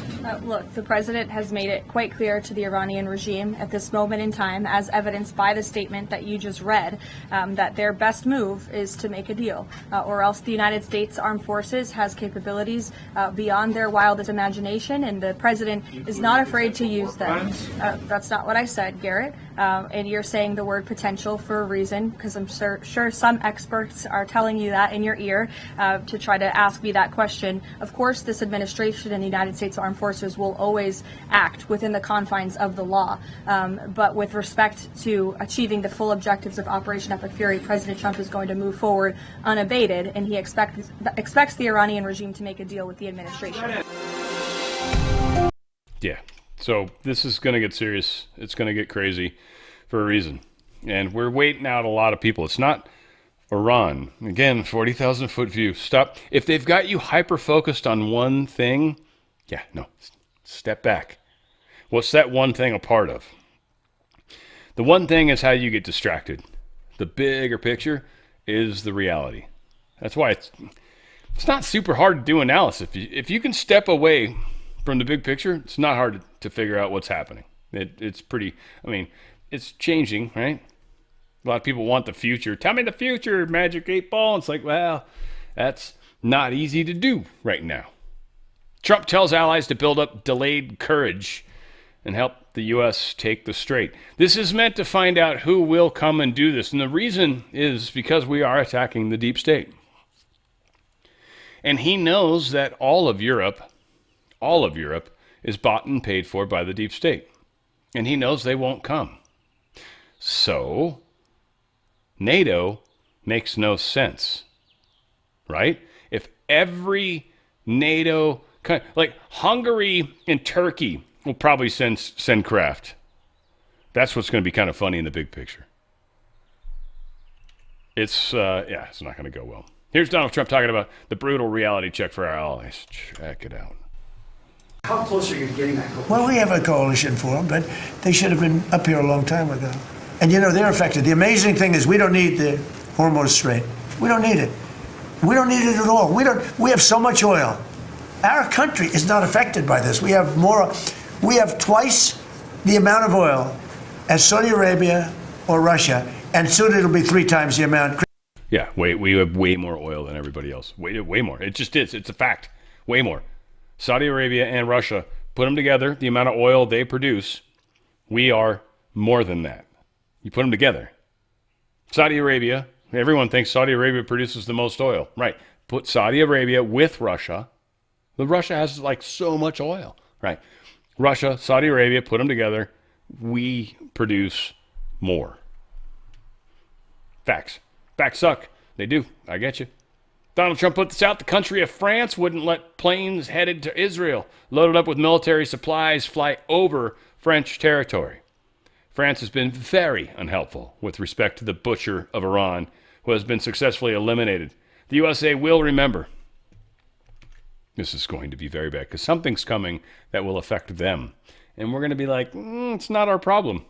Look, the president has made it quite clear to the Iranian regime at this moment in time, as evidenced by the statement that you just read, that their best move is to make a deal, or else the United States Armed Forces has capabilities beyond their wildest imagination, and the president is not afraid to use them. That's not what I said, Garrett. And you're saying the word potential for a reason, because I'm sure some experts are telling you that in your ear to try to ask me that question. Of course, this administration and the United States Armed Forces will always act within the confines of the law. But with respect to achieving the full objectives of Operation Epic Fury, President Trump is going to move forward unabated, and he expects the Iranian regime to make a deal with the administration. Yeah. So this is going to get serious. It's going to get crazy for a reason. And we're waiting out a lot of people. It's not Iran. Again, 40,000 foot view. Stop. If they've got you hyper-focused on one thing, step back. What's that one thing a part of? The one thing is how you get distracted. The bigger picture is the reality. That's why it's not super hard to do analysis. If you can step away from the big picture, it's not hard to figure out what's happening. It's pretty, I mean, it's changing, right? A lot of people want the future. Tell me the future, magic 8 ball. It's like, well, that's not easy to do right now. Trump tells allies to build up delayed courage and help the U.S. take the strait. This is meant to find out who will come and do this. And the reason is because we are attacking the deep state. And he knows that all of Europe is bought and paid for by the deep state. And he knows they won't come. So NATO makes no sense, right? If every NATO, like Hungary and Turkey will probably send craft. That's what's going to be kind of funny in the big picture. It's not going to go well. Here's Donald Trump talking about the brutal reality check for our allies. Check it out. How close are you to getting that coalition? Well, we have a coalition for them, but they should have been up here a long time ago. And they're affected. The amazing thing is we don't need the Hormuz Strait. We don't need it. We don't need it at all. We have so much oil. Our country is not affected by this. We have twice the amount of oil as Saudi Arabia or Russia, and soon it'll be 3 times the amount. Yeah, we have way more oil than everybody else. Way more. It just is. It's a fact. Way more. Saudi Arabia and Russia, put them together, the amount of oil they produce, we are more than that. You put them together. Saudi Arabia, everyone thinks Saudi Arabia produces the most oil. Right. Put Saudi Arabia with Russia. Russia has like so much oil. Right. Russia, Saudi Arabia, put them together. We produce more. Facts. Facts suck. They do. I get you. Donald Trump put this out. The country of France wouldn't let planes headed to Israel, loaded up with military supplies, fly over French territory. France has been very unhelpful with respect to the butcher of Iran, who has been successfully eliminated. The USA will remember. This is going to be very bad because something's coming that will affect them. And we're going to be like, it's not our problem.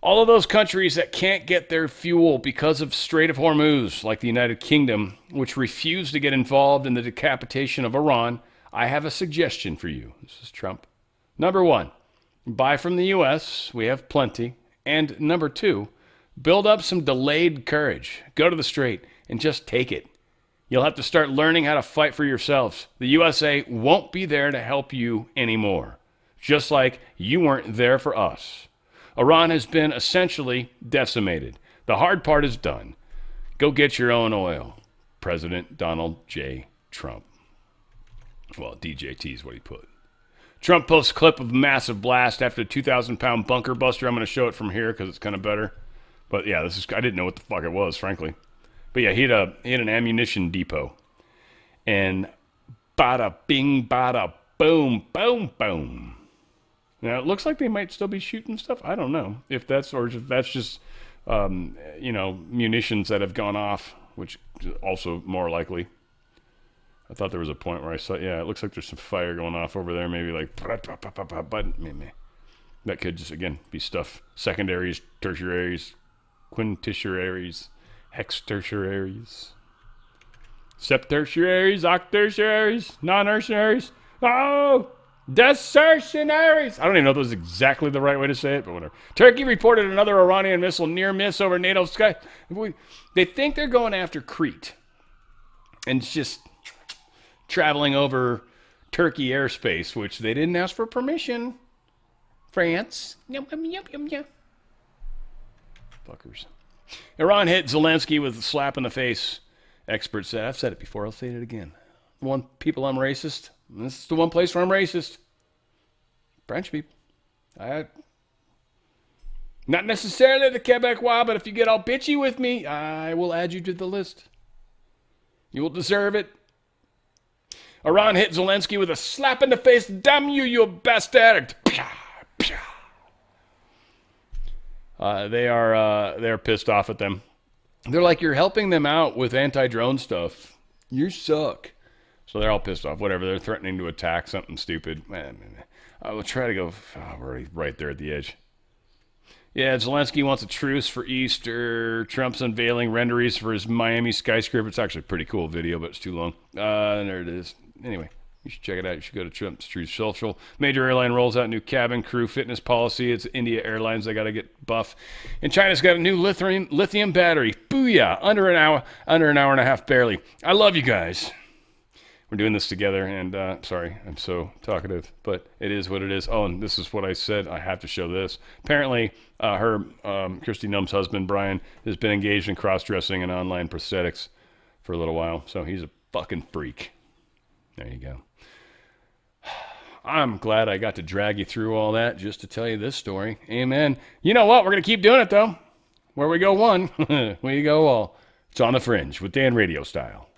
All of those countries that can't get their fuel because of Strait of Hormuz, like the United Kingdom, which refuse to get involved in the decapitation of Iran, I have a suggestion for you. This is Trump. Number 1, buy from the U.S. We have plenty. And number 2, build up some delayed courage. Go to the strait and just take it. You'll have to start learning how to fight for yourselves. The USA won't be there to help you anymore, just like you weren't there for us. Iran has been essentially decimated. The hard part is done. Go get your own oil. President Donald J. Trump. Well, DJT is what he put. Trump posts clip of massive blast after a 2,000-pound bunker buster. I'm going to show it from here because it's kind of better. But yeah, I didn't know what the fuck it was, frankly. But yeah, he had an ammunition depot. And bada bing, bada boom, boom, boom. Now, it looks like they might still be shooting stuff. I don't know if that's just, munitions that have gone off, which is also more likely. I thought there was a point where I saw, it looks like there's some fire going off over there. Maybe like, but maybe that could just, again, be stuff. Secondaries, tertiaries, quintertiaries, hextertiaries, septertiaries, octertiaries, non-tertiaries. Oh! Desertionaries. I don't even know if that was exactly the right way to say it, but whatever. Turkey reported another Iranian missile near miss over NATO sky. They think they're going after Crete. And it's just traveling over Turkey airspace, which they didn't ask for permission. France. Yum, yum, yum, yum, yum. Fuckers. Iran hit Zelensky with a slap in the face. Experts said, I've said it before, I'll say it again. I'm racist. This is the one place where I'm racist. French people. Not necessarily the Quebecois, but if you get all bitchy with me, I will add you to the list. You will deserve it. Iran hit Zelensky with a slap in the face. Damn you, you bastard. They're pissed off at them. They're like, you're helping them out with anti-drone stuff. You suck. So they're all pissed off. Whatever. They're threatening to attack something stupid. I will try to go. We're right there at the edge. Yeah, Zelensky wants a truce for Easter. Trump's unveiling renderings for his Miami skyscraper. It's actually a pretty cool video, but it's too long. There it is. Anyway, you should check it out. You should go to Trump's Truth Social. Major airline rolls out new cabin crew fitness policy. It's India Airlines. They got to get buff. And China's got a new lithium battery. Booyah! Under an hour and a half, barely. I love you guys. We're doing this together, and sorry, I'm so talkative, but it is what it is. Oh, and this is what I said. I have to show this. Apparently, Kristi Numm's husband, Brian, has been engaged in cross-dressing and online prosthetics for a little while, so he's a fucking freak. There you go. I'm glad I got to drag you through all that just to tell you this story. Amen. You know what? We're going to keep doing it, though. Where we go one, we go all. It's On the Fringe with Dan Radio Style.